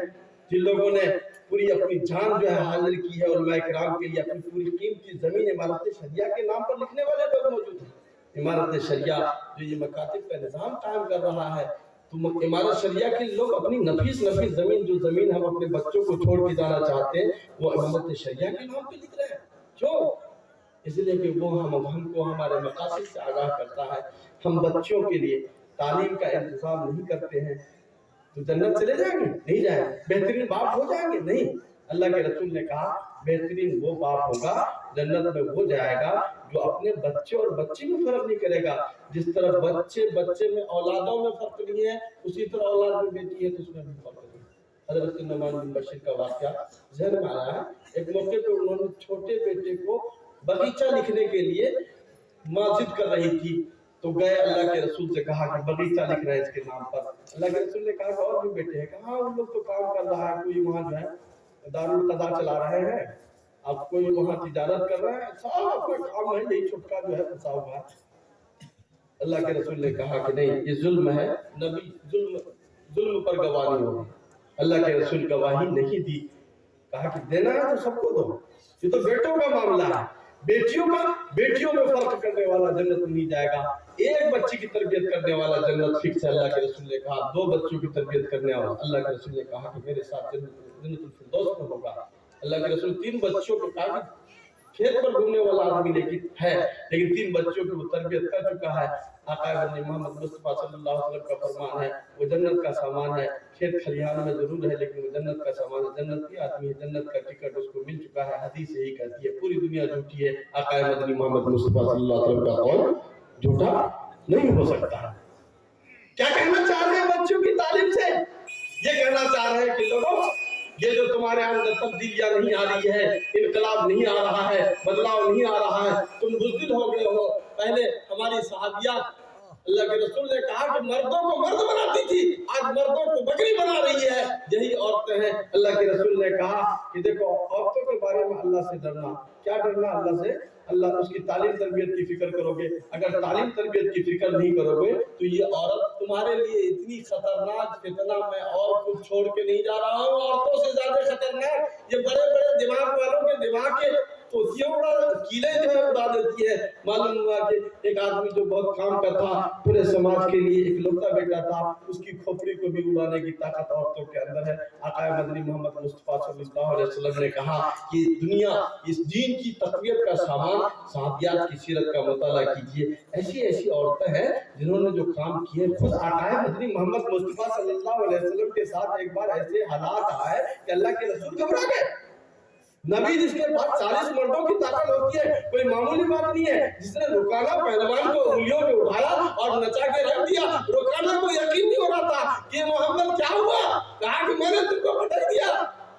جن لوگوں نے پوری اپنی جان جو ہے حاضر کی ہے علماء کرام کے لیے. اپنی پوری قیمتی زمین عمارت شریعہ کے نام پر لکھنے والے لوگ موجود ہیں. عمارت شریعہ جو یہ مکاتب کا نظام قائم کر رہا ہے، تو عمارت شریعہ کے لوگ اپنی نفیس زمین، جو زمین ہم اپنے بچوں کو چھوڑ کے جانا چاہتے ہیں، وہ عمارت شریعہ کے نام پہ لکھ رہے ہیں. کیوں؟ اس لیے کہ وہ ہم کو ہمارے مقاصد سے آگاہ کرتا ہے. ہم بچوں کے لیے تعلیم کا انتظام نہیں کرتے ہیں تو جنت چلے جائیں گے؟ نہیں جائیں گے. بہترین باپ ہو جائیں گے؟ نہیں. اللہ کے رسول نے کہا بہترین وہ باپ ہوگا جنت میں وہ جائے گا جو اپنے بچے اور بچی میں فرق نہیں کرے گا. جس طرح بچے میں اولادوں میں فرق نہیں ہے، اسی طرح اولاد میں بیٹی ہے تو اس میں بھی فرق نہیں ہے. حضرت نعمان بن بشیر کا واقعہ ذہن میں آیا ہے. ایک موقع پہ انہوں نے چھوٹے بیٹے کو بغیچہ لکھنے کے لیے ماں ضد کر رہی تھی تو گئے اللہ کے رسول سے کہا کہ بغیچہ لکھ رہے ہیں اس کے نام پر. اللہ کے رسول نے کہا کہ اور بھی بیٹے ہیں؟ کہا ان لوگ تو کام کر رہا ہے، کوئی وہاں جو ہے دارالقضا چلا رہے ہیں، اب کوئی وہاں تجارت کر رہا ہے، سب کوئی کام ہے، یہی چھٹکا جو ہے پھنسا ہوا ہے. اللہ کے رسول نے کہا کہ نہیں، یہ ظلم ہے. نبی ظلم پر گواہی ہوگی. اللہ کے رسول گواہی نہیں دی. کہا کہ دینا ہے تو سب کو دو، یہ تو بیٹوں کا معاملہ ہے. بیٹیوں میں فرق کرنے والا جنت میں نہیں جائے گا. ایک بچی کی تربیت کرنے والا جنت فکس ہے. اللہ کے رسول نے کہا 2 بچوں کی تربیت کرنے والا، اللہ کے رسول نے کہا کہ میرے ساتھ جنت الفردوس میں ہوگا. اللہ کے رسول 3 بچوں کو کہا کہ کھیت پر گھومنے والا آدمی لیکن 3 بچوں کی وہ تربیت کر چکا ہے. آقا بندی محمد مصطفیٰ صلی اللہ علیہ وسلم کا فرمان ہے وہ جنت کا سامان ہے. کھیت کھلیان میں ضرور ہے لیکن وہ جنت کا سامان ہے. جنت کی آدمی ہے، جنت کا ٹکٹ اس کو مل چکا ہے. حدیث یہی کہتی ہے. پوری دنیا جھوٹی ہے، آقا مدنی محمد مصطفیٰ صلی اللہ علیہ وسلم کا قول جھوٹا نہیں ہو سکتا ہے. کیا کہنا چاہ رہے ہیں بچوں کی تعلیم سے؟ یہ کہنا چاہ رہے ہیں کہ لوگوں یہ جو تمہارے اندر تبدیلیاں نہیں آ رہی ہے، انقلاب نہیں آ رہا ہے، بدلاؤ نہیں آ رہا ہے، تم بزدل ہو گئے ہو. پہلے ہماری صحابیات اللہ کے رسول نے کہا کہ مردوں کو مرد بناتی تھی، آج مردوں کو بکری بنا رہی ہے. یہی عورتیں ہیں. اللہ کے رسول نے کہا کہ دیکھو عورتوں کے بارے میں اللہ سے ڈرنا. کیا ڈرنا اللہ سے؟ اللہ اس کی تعلیم تربیت کی فکر کرو گے. اگر تعلیم تربیت کی فکر نہیں کرو گے تو یہ عورت تمہارے لیے اتنی خطرناک فتنہ. میں اور کچھ چھوڑ کے نہیں جا رہا ہوں، عورتوں سے زیادہ خطرناک یہ بڑے بڑے دماغ والوں کے دماغ کے کیلے جو ہے اڑا دیتی ہے. معلوم ہوا کہ ایک آدمی جو بہت کام کرتا پورے سماج کے لیے، ایک لوتا بیٹا تھا، اس کی کھوپڑی کو بھی اڑانے کی طاقت عورتوں کے اندر ہے. آقا مدنی محمد مصطفیٰ صلی اللہ علیہ وسلم نے کہا کہ دنیا اس دین کی تقویت کا سامان. صحابیات کی سیرت کا مطالعہ کیجئے. ایسی عورتیں ہیں جنہوں نے جو کام کیے. خود آقا مدنی محمد مصطفیٰ صلی اللہ علیہ وسلم کے ساتھ ایک بار ایسے حالات آئے کہ اللہ کے رسول گھبرا گئے. نبی جس کے پاس 40 مردوں کی طاقت ہوتی ہے، کوئی معمولی بات نہیں ہے. جس نے رکانہ پہلوان کو انگلیوں میں اٹھایا اور نچا کے رکھ دیا. رکانہ کو یقین نہیں ہو رہا تھا کہ محمد کیا ہوا. کہا کہ میں نے تم کو پٹک دیا.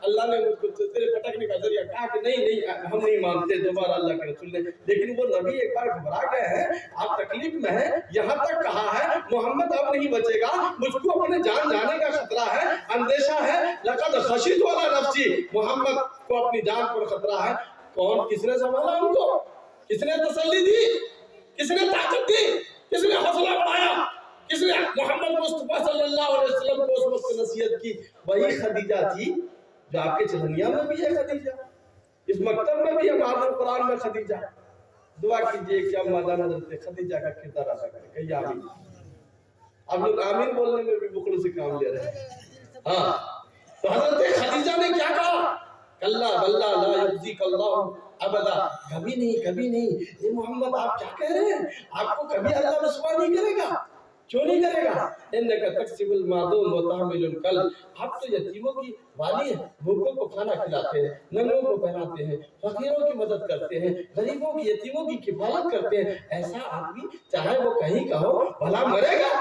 اللہ نے مجھ کو تیرے پٹکنے کا ذریعہ. کہا کہ نہیں ہم نہیں مانتے. دوبارہ اللہ کے رسول نے، لیکن وہ نبی ایک بار گھبرا گئے ہیں، آپ تکلیف میں ہیں. یہاں تک کہا ہے محمد اب نہیں بچے گا، مجھ کو اپنے جان جانے کا خطرہ ہے، اندیشہ ہے. لقد خشیت علی نفسی، محمد کو اپنی جان پر خطرہ ہے. کون؟ کس نے سنبھالا ان کو؟ کس نے تسلی دی؟ کس نے طاقت دی؟ کس نے حوصلہ بڑھایا؟ کس نے محمد مصطفیٰ صلی اللہ علیہ وسلم کو اس وقت نصیحت کی؟ وہی خدیجہ تھی جو آپ کے چلنیا میں بھی ہے. خدیجہ اس مکتب میں بھی ہے، معلوم قرآن میں خدیجہ. دعا کیجئے کہ اب مادام حضرت خدیجہ کا کردار ادا کرے. کہیے آمین. آپ لوگ آمین بولنے میں بھی بخل سے کام لے رہے ہیں. ہاں تو حضرت خدیجہ نے کیا کہا؟ کلا بلا لا یخزیک اللہ ابدا. کبھی نہیں. یہ محمد آپ کیا کہہ رہے ہیں؟ آپ کو کبھی اللہ رسوا نہیں کرے گا. کیوں نہیں کرے گا؟ انک تکسب المعدوم وتحمل الکل. آپ تو یتیموں کی والی ہیں، بھوکوں کو کھانا کھلاتے ہیں، ننگوں کو پہناتے ہیں، فقیروں کی مدد کرتے ہیں، غریبوں کی یتیموں کی کفالت کرتے ہیں. ایسا آدمی چاہے وہ کہیں کا ہو بھلا مرے گا.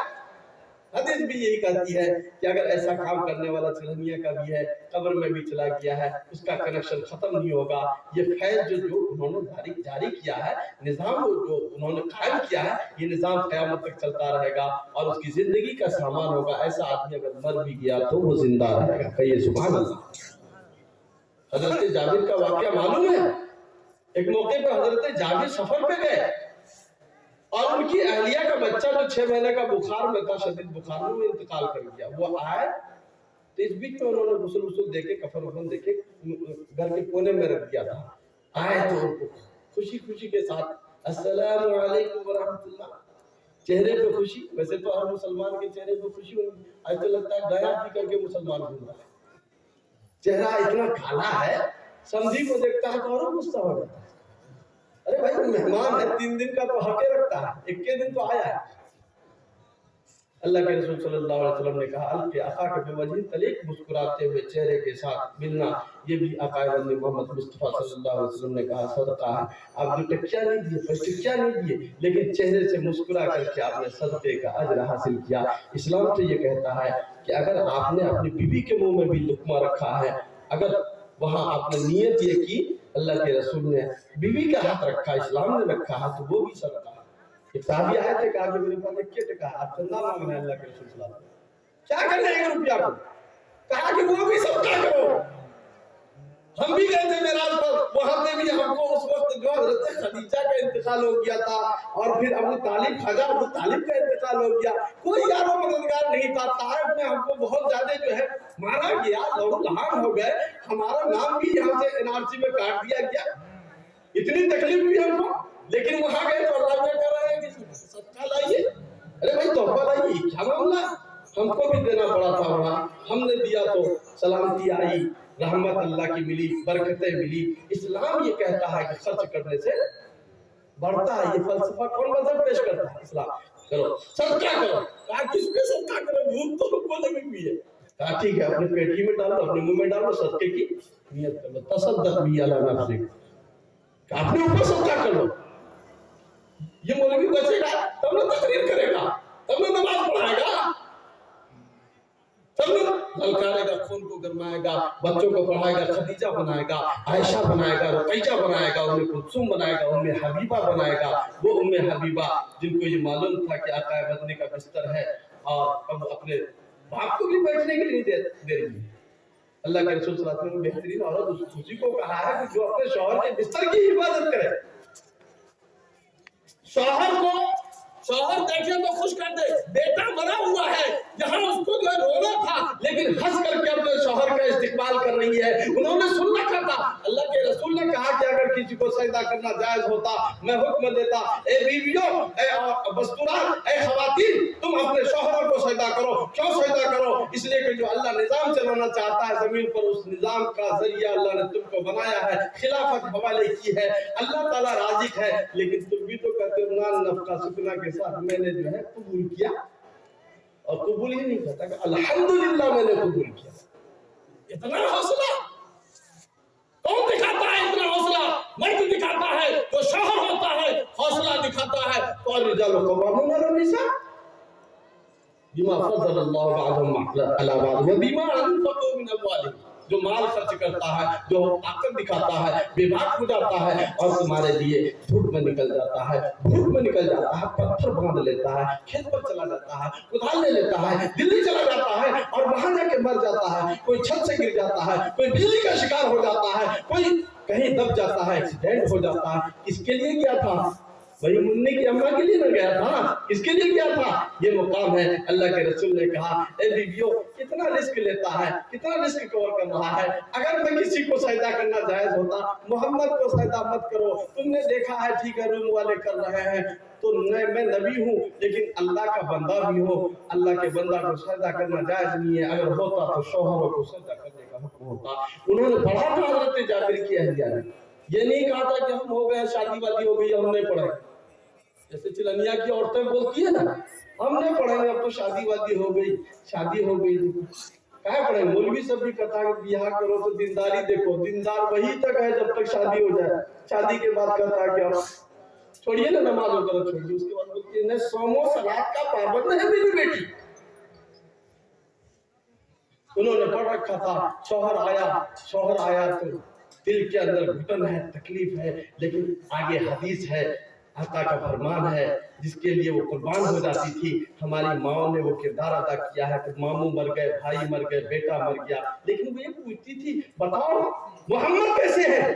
حدیث بھی یہی کہتی ہے کہ اگر ایسا کام کرنے والا چلنیا کا بھی ہے، قبر میں بھی چلا گیا ہے، اس کا کنیکشن ختم نہیں ہوگا. یہ فیض جو انہوں نے جاری کیا ہے، نظام جو انہوں نے قائم کیا ہے، یہ نظام قیامت تک چلتا رہے گا اور اس کی زندگی کا سامان ہوگا. ایسا آدمی اگر مر بھی گیا تو وہ زندہ رہے گا. کہیے سبحان اللہ. حضرت جابر کا واقعہ معلوم ہے. ایک موقع پہ حضرت جابر سفر پہ گئے اور ان کی اہلیہ کا بچہ جو 6 مہینے کا بخار میں تھا، شدید بخار میں، وہ انتقال کر گیا. وہ آئے تو اس بیچ میں انہوں نے غسل دے کے کفن وفن دے کے گھر کے کونے میں رکھ دیا تھا. آئے تو خوشی خوشی کے ساتھ السلام علیکم ورحمۃ اللہ، چہرے پہ خوشی. ویسے تو ہر مسلمان کے چہرے پہ خوشی ہوگی، آج تو لگتا ہے گیا پی کر کے مسلمان گھوم رہا ہے. چہرہ اتنا کالا ہے، سمجھی کو دیکھتا ہے تو اور غصہ ہو جاتا ہے. ارے بھائی مہمان ہے، 3 دن کا تو حقے رکھتا ہے، 21 دن تو آیا ہے. اللہ کے رسول صلی اللہ علیہ وسلم نے کہا الفی اخاک بوجہ طلیق، مسکراتے ہوئے چہرے کے ساتھ ملنا یہ بھی عقائد محمد مصطفیٰ صلی اللہ علیہ وسلم نے کہا صدقہ ہے. آپ جو ٹکیا نہیں دیے، ٹکیا نہیں دیے، لیکن چہرے سے مسکرا کر کے آپ نے صدقے کا اجر حاصل کیا. اسلام تو یہ کہتا ہے کہ اگر آپ نے اپنی بیوی کے منہ میں بھی لقمہ رکھا ہے، اگر وہاں آپ نے نیت یہ کی، اللہ کے رسول نے بیوی کا حق رکھا، اسلام نے رکھا ہے، تو وہ بھی صدقہ ہے. ایک صحابی آئے تھے، کہا کہ میرے پاس 21 ٹکا ہے، آپ چندہ مانگنا ہے. اللہ کے رسول صلی اللہ علیہ وسلم کیا کرنا ہے 1 روپیہ کو؟ کہا کہ وہ بھی صدقہ کرو. ہم بھی گئے تھے معراج پر، وہاں پہ بھی ہم کو اس وقت جو حضرت خدیجہ کا انتقال ہو گیا تھا، اور پھر ابو طالب، خواجہ ابو طالب کا انتقال ہو گیا. کوئی یار و مددگار نہیں تھا. طائف میں ہم کو بہت زیادہ جو ہے مارا گیا، لہو لہان ہو گئے. ہمارا نام بھی یہاں سے NRC میں کاٹ دیا گیا، اتنی تکلیف ہوئی ہم کو. لیکن وہاں گئے تو اللہ نے کہا ہے کہ صدقہ لائیے. ارے بھائی تحفہ لائیے، کیا معاملہ؟ ہم کو بھی دینا پڑا تھا. وہاں ہم نے دیا تو سلامتی آئی، رحمت اللہ کی ملی، برکتیں ملی. اسلام یہ کہتا ہے کہ خرچ کرنے سے بڑھتا ہے. یہ فلسفہ کون مذہب پیش کرتا ہے؟ اسلام. کرو صدقہ کرو. کہا کس پہ صدقہ کرو؟ بھوک تو ہم کو لگی ہوئی ہے. کہا ٹھیک ہے، اپنے پیٹھی میں ڈالو، اپنے منہ میں ڈالو، صدقے کی نیت کر لو. تصدق بھی علی نفسک، اپنے اوپر صدقہ کر لو. یہ مولوی بچے گا تب نہ تقریر کرے گا، تب نہ نماز پڑھائے گا، تب نہ للکارے گا، خون کو گرمائے گا، بچوں کو پڑھائے گا، خدیجہ بنائے گا، عائشہ بنائے گا، رقیہ بنائے گا، ام کلثوم بنائے گا، ام حبیبہ بنائے گا. وہ ام حبیبہ جن کو یہ معلوم تھا کہ آقا مدنی کا بستر ہے، اور اب اپنے باپ کو بھی بیٹھنے کے لیے دے رہی ہے. اللہ کے رسول صلی اللہ علیہ وسلم نے بہترین عورت اس خوشی کو کہا ہے کہ جو اپنے شوہر کے بستر کی حفاظت کرے. شوہر دیکھے تو خوش کر دے. بیٹا مرا ہوا ہے، جہاں اس کو جو ہے رونا تھا، لیکن ہنس کر کے اپنے شوہر کا استقبال کر رہی ہے. انہوں نے سن رکھا تھا. اللہ کے رسول نے کہا کہ اگر کسی کو سجدہ کرنا جائز ہوتا میں حکم دیتا، اے بیویوں، اے بستورات، اے خواتین، تم اپنے شوہروں کو سجدہ کرو. کیوں سجدہ کرو؟ اس لیے کہ جو اللہ نظام چلانا چاہتا ہے زمین پر، اس نظام کا ذریعہ اللہ نے تم کو بنایا ہے، خلافت حوالے کی ہے، اللہ تعالیٰ رازق ہے. لیکن تم بھی تو کہتے ہو نان نفقہ سکنا کے ساتھ میں نے جو ہے قبول کیا، اور قبول ہی نہیں کہتا کہ الحمدللہ میں نے قبول کیا. اتنا حوصلہ کون دکھاتا ہے؟ اتنا حوصلہ مرد دکھاتا ہے جو شوہر ہوتا ہے، حوصلہ دکھاتا ہے. اور رجال قوامون علی النساء بما فضل اللہ بعضهم علی بعض وبما انفقوا من اموالهم. جو مال خرچ کرتا ہے، جو طاقت دکھاتا ہے، بے باک ہو جاتا ہے، اور تمہارے لیے دھوپ میں نکل جاتا ہے، دھوپ میں نکل جاتا ہے، پتھر باندھ لیتا ہے، کھیت پر چلا جاتا ہے، کدال لے لیتا ہے، دلی چلا جاتا ہے، اور وہاں جا کے مر جاتا ہے. کوئی چھت سے گر جاتا ہے، کوئی بجلی کا شکار ہو جاتا ہے، کوئی کہیں دب جاتا ہے، ایکسیڈنٹ ہو جاتا ہے. اس کے لیے کیا تھا؟ وہی منی کی اماں کے لیے نہ گیا تھا. اس کے لیے کیا تھا؟ یہ مقام ہے. اللہ کے رسول نے کہا اے بیویوں، کتنا رزق لیتا ہے، کتنا رزق کور کر رہا ہے. اگر میں کسی کو سجدہ کرنا جائز ہوتا، محمد کو سجدہ مت کرو. تم نے دیکھا ہے ٹھیک ہے روم والے کر رہے ہیں، تو میں نبی ہوں لیکن اللہ کا بندہ بھی ہوں. اللہ کے بندہ کو سجدہ کرنا جائز نہیں ہے. اگر ہوتا تو شوہروں کو سجدہ کرنے کا حکم ہوتا. انہوں نے پڑھا تھا حضرت جابر کی اہلیہ نے. یہ نہیں کہا تھا کہ ہم ہو گئے شادی وادی ہو گئی ہم نے پڑھا. جیسے چلنیا کی عورتیں بولتی ہیں نا، ہم نے پڑھیں گے، اب تو شادی وادی ہو گئی، شادی ہو گئی. کہاں پڑھیں؟ مولوی سب بھی کہتا ہے کہ بیاہ کرو تو دینداری دیکھو. دیندار وہی تک ہے جب تک شادی ہو جائے. شادی کے بعد کہتا ہے کہ آپ چھوڑیے نا نماز وغیرہ چھوڑیے. اس کے بعد بولتی ہے نہیں صوم و صلات کا پابند ہے میری بیٹی. انہوں نے پڑھ رکھا تھا. شوہر آیا تو دل کے اندر گھٹن ہے، تکلیف ہے، لیکن آگے حدیث ہے، آقا کا فرمان ہے جس کے لیے وہ قربان ہو جاتی تھی. ہماری ماں نے وہ کردار ادا کیا ہے کہ ماموں مر گئے، بھائی مر گئے، بیٹا مر گیا، لیکن وہ یہ پوچھتی تھی بتاؤ محمد کیسے ہے؟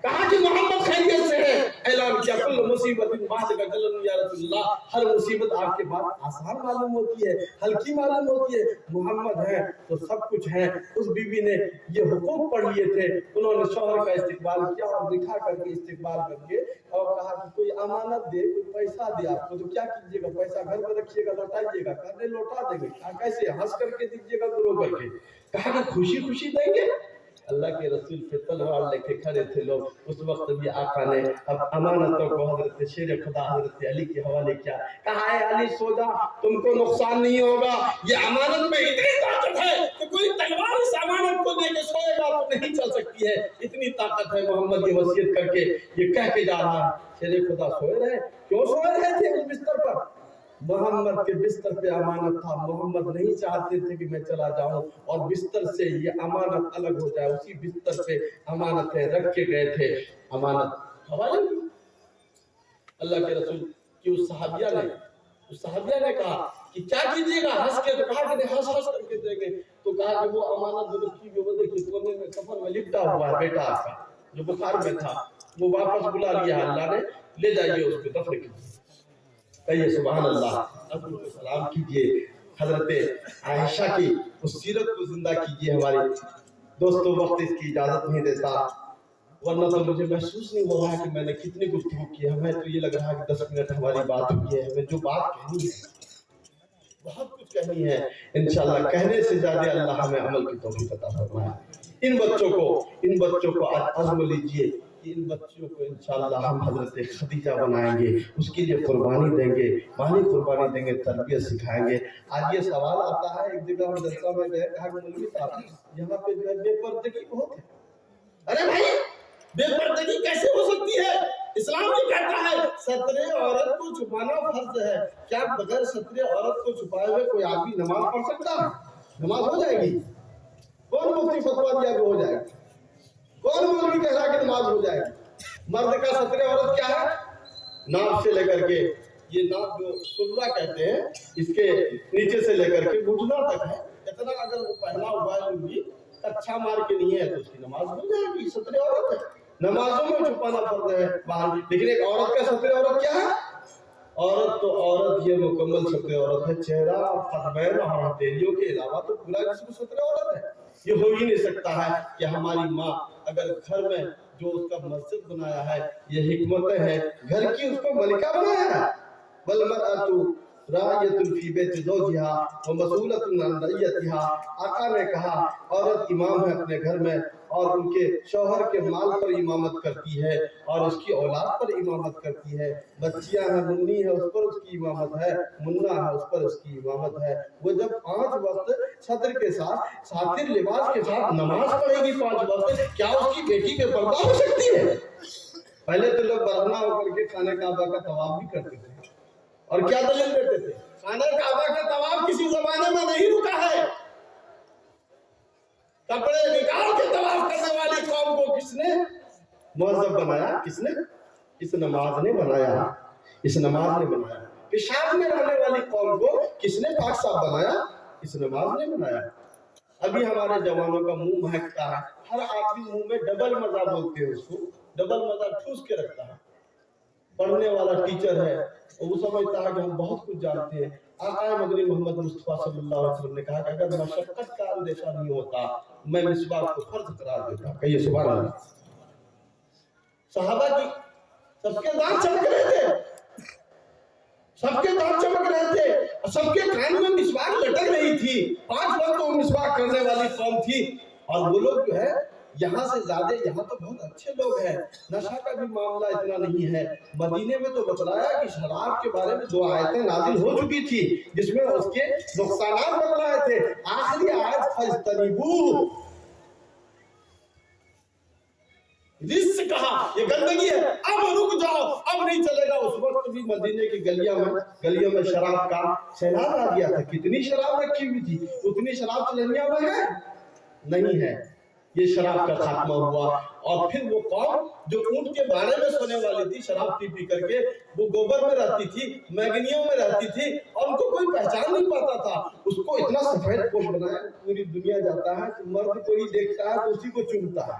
کہا کہ محمد خیریت سے ہے، اعلان کیا کل مصیبت بعد کا جلن یا رسول اللہ، ہر مصیبت آپ کے بعد آسان معلوم ہوتی ہے، ہلکی معلوم ہوتی ہے، محمد ہے تو سب کچھ ہے۔ اس بیوی نے یہ حقوق پڑھ لیے تھے، انہوں نے شوہر کا استقبال کیا اور دکھا کر کے استقبال کر کے اور کہا کہ کوئی امانت دے، کوئی پیسہ دے آپ کو تو کیا کیجیے گا، پیسہ گھر میں رکھیے گا، لوٹائیے گا، کرنے لوٹا دیں گے، کیسے ہنس کر کے دیجیے گا، گرو کر کے، کہا کہ خوشی خوشی دیں گے۔ اللہ کے رسول پہ تلوار لے کے کھڑے تھے لوگ، اس وقت بھی آقا نے اب امانتوں کو حضرت شیر خدا حضرت علی کے حوالے کیا، کہا ہے علی سو جا، تم کو نقصان نہیں ہوگا، یہ امانت میں اتنی طاقت ہے کہ کوئی تلوار اس امانت کو لے کے سوئے گا تو نہیں چل سکتی ہے، اتنی طاقت ہے۔ محمد یہ وصیت کر کے یہ کہہ کے جا رہا ہے، شیر خدا سوئے رہے، کیوں سوئے رہے تھے اس بستر پر؟ محمد کے بستر پہ امانت تھا، محمد نہیں چاہتے تھے کہ میں چلا جاؤں اور بستر سے یہ امانت الگ ہو جائے، اسی بستر پہ امانتیں رکھ کے گئے تھے، امانت حوالے کی۔ اللہ کے رسول کی اس صحابیہ نے کہا کہ کیا کیجیے گا، ہنس کے، تو کہا کہ ہنس کر کے دیں گے، تو کہا کہ وہ امانت جو رکھی ہوئی وہ دیکھیے کونے میں کفن میں لپٹا ہوا ہے بیٹا آپ کا جو بخار میں تھا، وہ واپس بلا لیا اللہ نے، لے جائیے اس کو دفن کیجیے۔ کہیے سبحان اللہ، اب ان کو سلام کیجئے، حضرت عائشہ کی اس سیرت کو زندہ کیجئے۔ ہماری دوستوں وقت اس کی اجازت نہیں دیتا، ورنہ تو مجھے محسوس نہیں ہو رہا کہ میں نے کتنی گفتگو کی ہے، ہمیں تو یہ لگ رہا ہے کہ 10 منٹ ہماری بات ہوئی ہے، ہمیں جو بات کہنی ہے بہت کچھ کہنی ہے، انشاءاللہ کہنے سے زیادہ اللہ ہمیں عمل کی توفیق عطا فرمائے۔ ان بچوں کو عزم لیجئے کہ ان بچوں کو انشاءاللہ ہم حضرت خدیجہ بنائیں گے، اس کے لیے قربانی دیں گے، مالی قربانی دیں گے، تربیت سکھائیں گے۔ آج یہ سوال آتا ہے، ایک جگہ ہم جلسہ میں گئے، کہا کہ مولوی صاحب یہاں پہ جو ہے بے پردگی بہت ہے۔ ارے بھائی بے پردگی کیسے ہو سکتی ہے؟ اسلام یہ کہتا ہے ستر عورت کو چھپانا فرض ہے، کیا بغیر ستر عورت کو چھپائے ہوئے کوئی آدمی نماز پڑھ سکتا ہے؟ نماز ہو جائے گی؟ کون مفتی فتویٰ دیا کہ ہو جائے گی؟ کون مولوی کہہ رہا کہ نماز ہو جائے گی؟ مرد کا ستر عورت کیا ہے؟ ناف سے لے کر کے، یہ ناف جو سرہ کہتے ہیں، اس کے نیچے سے لے کر کے گھٹنا تک ہے، اتنا اگر وہ پہنا ہوا ہے لنگی اچھا مار کے نہیں ہے تو اس کی نماز ہو جائے گی۔ ستر عورت ہے، نمازوں میں چھپانا فرض ہے باہر، لیکن ایک عورت کا ستر عورت کیا ہے؟ عورت تو عورت یہ مکمل ستر عورت ہے، چہرہ قدمین اور ہتھیلیوں کے علاوہ تو پورا جسم ستر عورت ہے۔ یہ ہو ہی نہیں سکتا ہے کہ ہماری ماں اگر گھر میں جو اس کا مسجد بنایا ہے، یہ حکمتیں ہیں گھر کی، اس کو ملکہ بنایا ہے۔ وَالْمَرْأَةُ رَاعِيَةٌ فِي بَيْتِ زَوْجِهَا وَمَسْئُولَةٌ عَنْ رَعِيَّتِهَا۔ آقا نے کہا عورت امام ہے اپنے گھر میں اور ان کے شوہر کے مال پر امامت کرتی ہے اور اس کی اولاد پر امامت کرتی ہے، بچیاں ہیں، منی ہے، اس پر اس کی امامت ہے، منا ہے، اس پر اس کی امامت ہے۔ وہ جب 5 وقت صدر کے ساتھ ساتر لباس کے ساتھ نماز پڑھے گی 5 وقت، کیا اس کی بیٹی بے پردہ ہو سکتی ہے؟ پہلے تو لوگ برہنہ ہو کر کے خانہ کعبہ کا طواف بھی کرتے تھے اور کیا دلیل دیتے تھے؟ خانہ کعبہ کا طواف کسی زمانے میں نہیں رکا ہے، کپڑے نکال کے طواف کرنے والی قوم کو کس نے مہذب بنایا؟ کس نے؟ اس نماز نے بنایا، اس نماز نے بنایا۔ پیشاب میں رہنے والی قوم کو کس نے پاک صاف بنایا؟ اس نماز نے بنایا۔ ابھی ہمارے جوانوں کا منہ مہکتا ہے، ہر آدمی منہ میں ڈبل مزہ بولتے ہیں، اس کو ڈبل مزہ ٹھوس کے رکھتا ہے۔ پڑھنے والا ٹیچر ہے، وہ سمجھتا ہے کہ ہم بہت کچھ جانتے ہیں۔ آقا مدنی محمد مصطفیٰ صلی اللہ علیہ وسلم نے کہا کہ اگر مشقت کا اندیشہ نہیں ہوتا میں مسواک کو فرض قرار دیتا۔ کہیے سبحان اللہ۔ صحابہ کی سب کے دانت چمک رہے تھے، سب کے دانت چمک رہے تھے اور سب کے کان میں مسواک لٹک رہی تھی، 5 وقت وہ مسواک کرنے والی قوم تھی، اور وہ لوگ جو ہے یہاں سے زیادہ، یہاں تو بہت اچھے لوگ ہیں، نشہ کا بھی معاملہ اتنا نہیں ہے۔ مدینے میں تو بتلایا کہ شراب کے بارے میں 2 آیتیں نازل ہو چکی تھی جس میں اس کے نقصانات بتلائے تھے۔ آخری آیت فَاجْتَنِبُوهُ، رجس کہا، یہ گندگی ہے، اب رک جاؤ، اب نہیں چلے گا۔ اس وقت بھی مدینے کی گلیوں میں شراب کا سیلاب آ گیا تھا۔ کتنی شراب رکھی ہوئی تھی، اتنی شراب چلنیاں میں ہے نہیں ہے۔ یہ شراب کا خاتمہ ہوا، اور پھر وہ قوم جو اونٹ کے بارے میں سونے والی تھی، شراب پی کر کے وہ گوبر میں رہتی تھی، میگنیوں میں رہتی تھی، اور ان کو کوئی پہچان نہیں پاتا تھا، اس کو اتنا سفید پوش بنایا، پوری دنیا جاتا ہے کہ مرد کو ہی دیکھتا ہے تو اسی کو چومتا ہے۔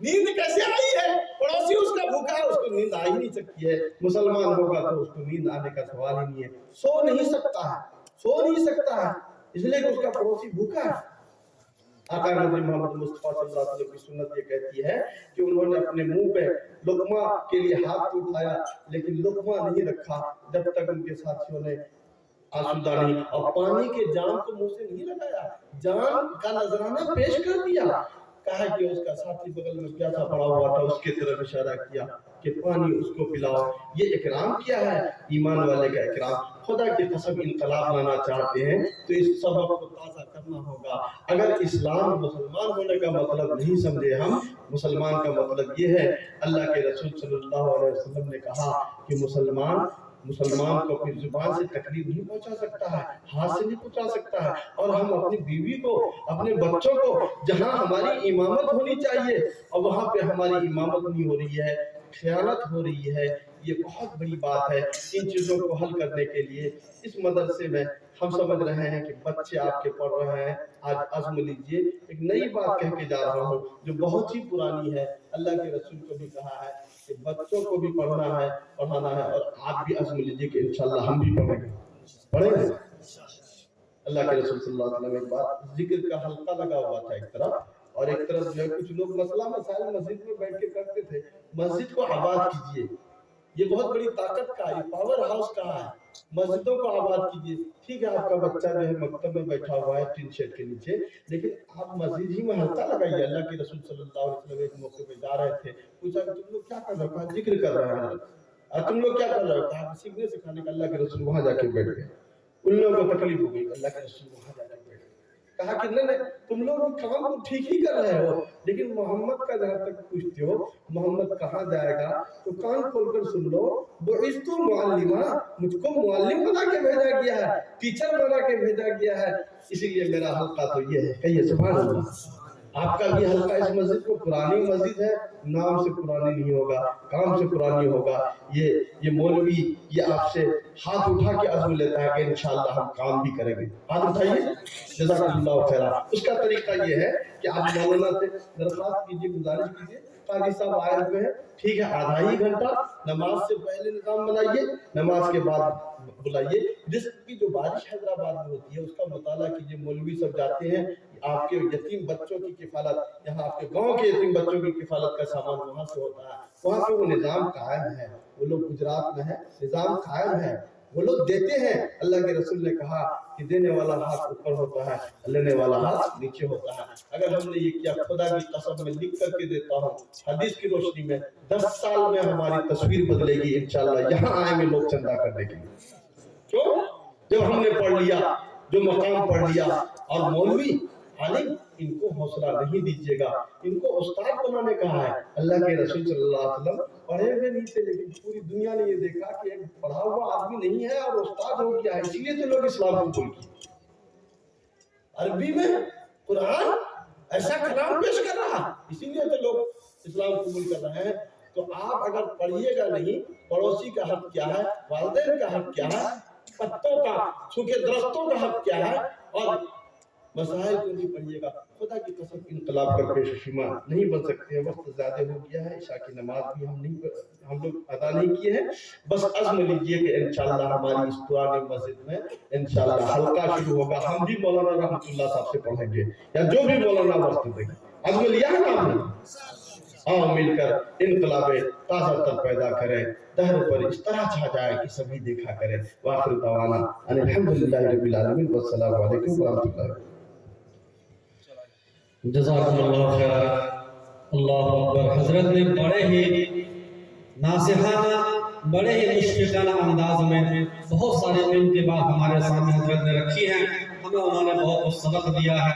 نیند کیسے آئی ہے؟ پڑوسی اس کا بھوکا ہے، اس کو نیند آ ہی نہیں سکتی ہے، مسلمان ہوگا تو اس کو نیند آنے کا سوال ہی نہیں ہے، سو نہیں سکتا ہے اس لیے کہ اس کا پڑوسی بھوکا ہے۔ آقا نبی محمد مصطفیٰ صلی اللہ علیہ وسلم کی سنت یہ کہتی ہے کہ انہوں نے اپنے منہ پہ لقمہ کے لیے ہاتھ اٹھایا لیکن لقمہ نہیں رکھا جب تک ان کے ساتھیوں نے آسودہ نہیں، اور پانی کے جام کو منہ سے نہیں لگایا، جام کا نذرانہ پیش کر دیا، کہا کہ اس کا ساتھی بغل میں پیاسا پڑا ہوا تھا، اس کی طرف اشارہ کیا کہ پانی اس کو پلاؤ۔ یہ اکرام کیا ہے؟ ایمان والے کا اکرام۔ خدا کی قسم انقلاب لانا چاہتے ہیں تو اس سبق کو تازہ کرنا ہوگا۔ اگر اسلام مسلمان ہونے کا مطلب نہیں سمجھے ہم، مسلمان کا مطلب یہ ہے، اللہ کے رسول صلی اللہ علیہ وسلم نے کہا کہ مسلمان کو اپنی زبان سے تکلیف نہیں پہنچا سکتا ہے، ہاتھ سے نہیں پہنچا سکتا ہے، اور ہم اپنی بیوی کو، اپنے بچوں کو، جہاں ہماری امامت ہونی چاہیے اور وہاں پہ ہماری امامت نہیں ہو رہی ہے، خیانت ہو رہی ہے، یہ بہت بڑی بات ہے۔ ان چیزوں کو حل کرنے کے لیے اس مدرسے میں ہم سمجھ رہے ہیں کہ بچے آپ کے پڑھ رہے ہیں، آج عزم لیجئے، ایک نئی بات کہہ کے جا رہا ہوں جو بہت ہی پرانی ہے، اللہ کے رسول کو بھی کہا ہے کہ بچوں کو بھی پڑھنا ہے، پڑھانا ہے، اور آپ بھی عزم لیجئے کہ انشاءاللہ ہم بھی پڑھیں گے۔ اللہ کے رسول صلی اللہ علیہ وسلم ایک بات، ذکر کا حلقہ لگا ہوا تھا ایک طرف، اور ایک طرف جو ہے کچھ لوگ مسئلہ مسائل مسجد میں بیٹھ کے کرتے تھے، مسجد کو آباد کیجئے، یہ بہت بڑی طاقت کا ہے، پاور ہاؤس کا ہے، مسجدوں کو آباد کیجئے۔ ٹھیک ہے آپ کا بچہ جو ہے مکتب میں بیٹھا ہوا ہے ٹین شیڈ کے نیچے، لیکن آپ مسجد ہی میں حلقہ لگائیے۔ اللہ کے رسول صلی اللہ علیہ وسلم ایک موقع پہ جا رہے تھے، پوچھا کہ تم لوگ کیا کر رہے ہو؟ ذکر کر رہے ہیں، اور تم لوگ کیا کر رہے ہو؟ کہا سیکھنے سکھانے کا۔ اللہ کے رسول وہاں جا کے بیٹھ گئے، ان لوگوں کو تکلیف ہو گئی، اللہ کے رسول وہاں جا کے بیٹھ گئے، کہا کہ نہیں تم لوگ کام تو ٹھیک ہی کر رہے ہو، لیکن محمد کا جہاں تک پوچھتے ہو محمد کہاں جائے گا تو کان کھول کر سن لو، بعثت معلما، مجھ کو معلم بنا کے بھیجا گیا ہے، ٹیچر بنا کے بھیجا گیا ہے، اسی لیے میرا حلقہ تو یہ ہے۔ کہیے سبحان اللہ۔ آپ کا بھی حلقہ اس مسجد کو پرانی مسجد ہے، نام سے پرانی نہیں ہوگا، کام سے پرانی ہوگا۔ یہ مولوی یہ آپ سے ہاتھ اٹھا کے عزم لیتا ہے کہ انشاءاللہ ہم کام بھی کریں گے، ہاتھ اٹھائیے، جزاک اللہ خیرہ۔ اس کا طریقہ یہ ہے کہ آپ مولانا سے درخواست کیجئے، گزارش کیجئے، قاضی صاحب آئے ہوئے ہیں، ٹھیک ہے آدھا ہی گھنٹہ نماز سے پہلے نظام بنائیے، نماز کے بعد بلائیے۔ رزق کی جو بارش حیدرآباد میں ہوتی ہے اس کا مطالعہ کیجئے، مولوی سب جاتے ہیں، آپ کے یتیم بچوں کی کفالت، یہاں آپ کے گاؤں کے یتیم بچوں کی کفالت کا سامان وہاں سے ہوتا ہے، وہاں پہ وہ نظام قائم ہے، وہ لوگ گجرات میں ہے، نظام قائم ہے، وہ لوگ دیتے ہیں۔ اللہ کے رسول نے کہا کہ دینے والا ہاتھ اوپر ہوتا ہے، لینے والا ہاتھ نیچے ہوتا ہے۔ اگر ہم نے یہ کیا، خدا کی قسم میں لکھ کر کے دیتا ہوں، حدیث کی روشنی میں 10 سال میں ہماری تصویر بدلے گی انشاءاللہ۔ یہاں آئیں گے لوگ چندہ کرنے کے لیے، کیوں؟ جب ہم نے پڑھ لیا، جو مقام پڑھ لیا، اور مولوی عالم ان کو حوصلہ نہیں دیجیے گا، ان کو استاد بنانے کہا ہے۔ اللہ کے رسول صلی اللہ علیہ وسلم پڑھے ہوئے نہیں تھے، لیکن پوری دنیا نے یہ دیکھا کہ ایک پڑھا ہوا آدمی نہیں ہے اور استاد ہو گیا ہے، اسی لیے تو لوگ اسلام قبول کیے۔ عربی میں قرآن ایسا کلام پیش کر رہا، اسی لیے تو لوگ اسلام قبول کر رہے ہیں۔ تو آپ اگر پڑھیے گا نہیں، پڑوسی کا حق کیا ہے، والدین کا حق کیا ہے، پتوں کا، سوکھے درختوں کا حق کیا ہے، اور مسائل کو نہیں پڑھیے گا، خدا کی قسم انقلاب کا پیش شیما نہیں بن سکتے ہیں۔ وقت زیادہ ہو گیا ہے، عشاء کی نماز بھی ہم لوگ ادا نہیں کیے ہیں۔ بس عزم لیجئے کہ انشاءاللہ ہماری اس پرانی مسجد میں انشاءاللہ حلقہ شروع ہوگا، ہم بھی مولانا رحمت اللہ صاحب سے پڑھیں گے، یا جو بھی مولانا وقت دیں گے۔ عزم لیا ہے نا ہم نے؟ آؤ مل کر انقلاب تازہ تر پیدا کریں، دہر پر اس طرح چھا جائے کہ سبھی دیکھا کریں۔ وآخر دعوانا ان الحمدللہ رب العالمین، والسلام علیکم ورحمۃ اللہ۔ جزاکم اللہ خیر، اللہ اکبر۔ حضرت نے بڑے ہی ناصحانہ، بڑے ہی مشفقانہ انداز میں بہت سارے علم کی بات ہمارے سامنے حضرت نے رکھی ہیں، ہمیں انہوں نے بہت کچھ سبق دیا ہے۔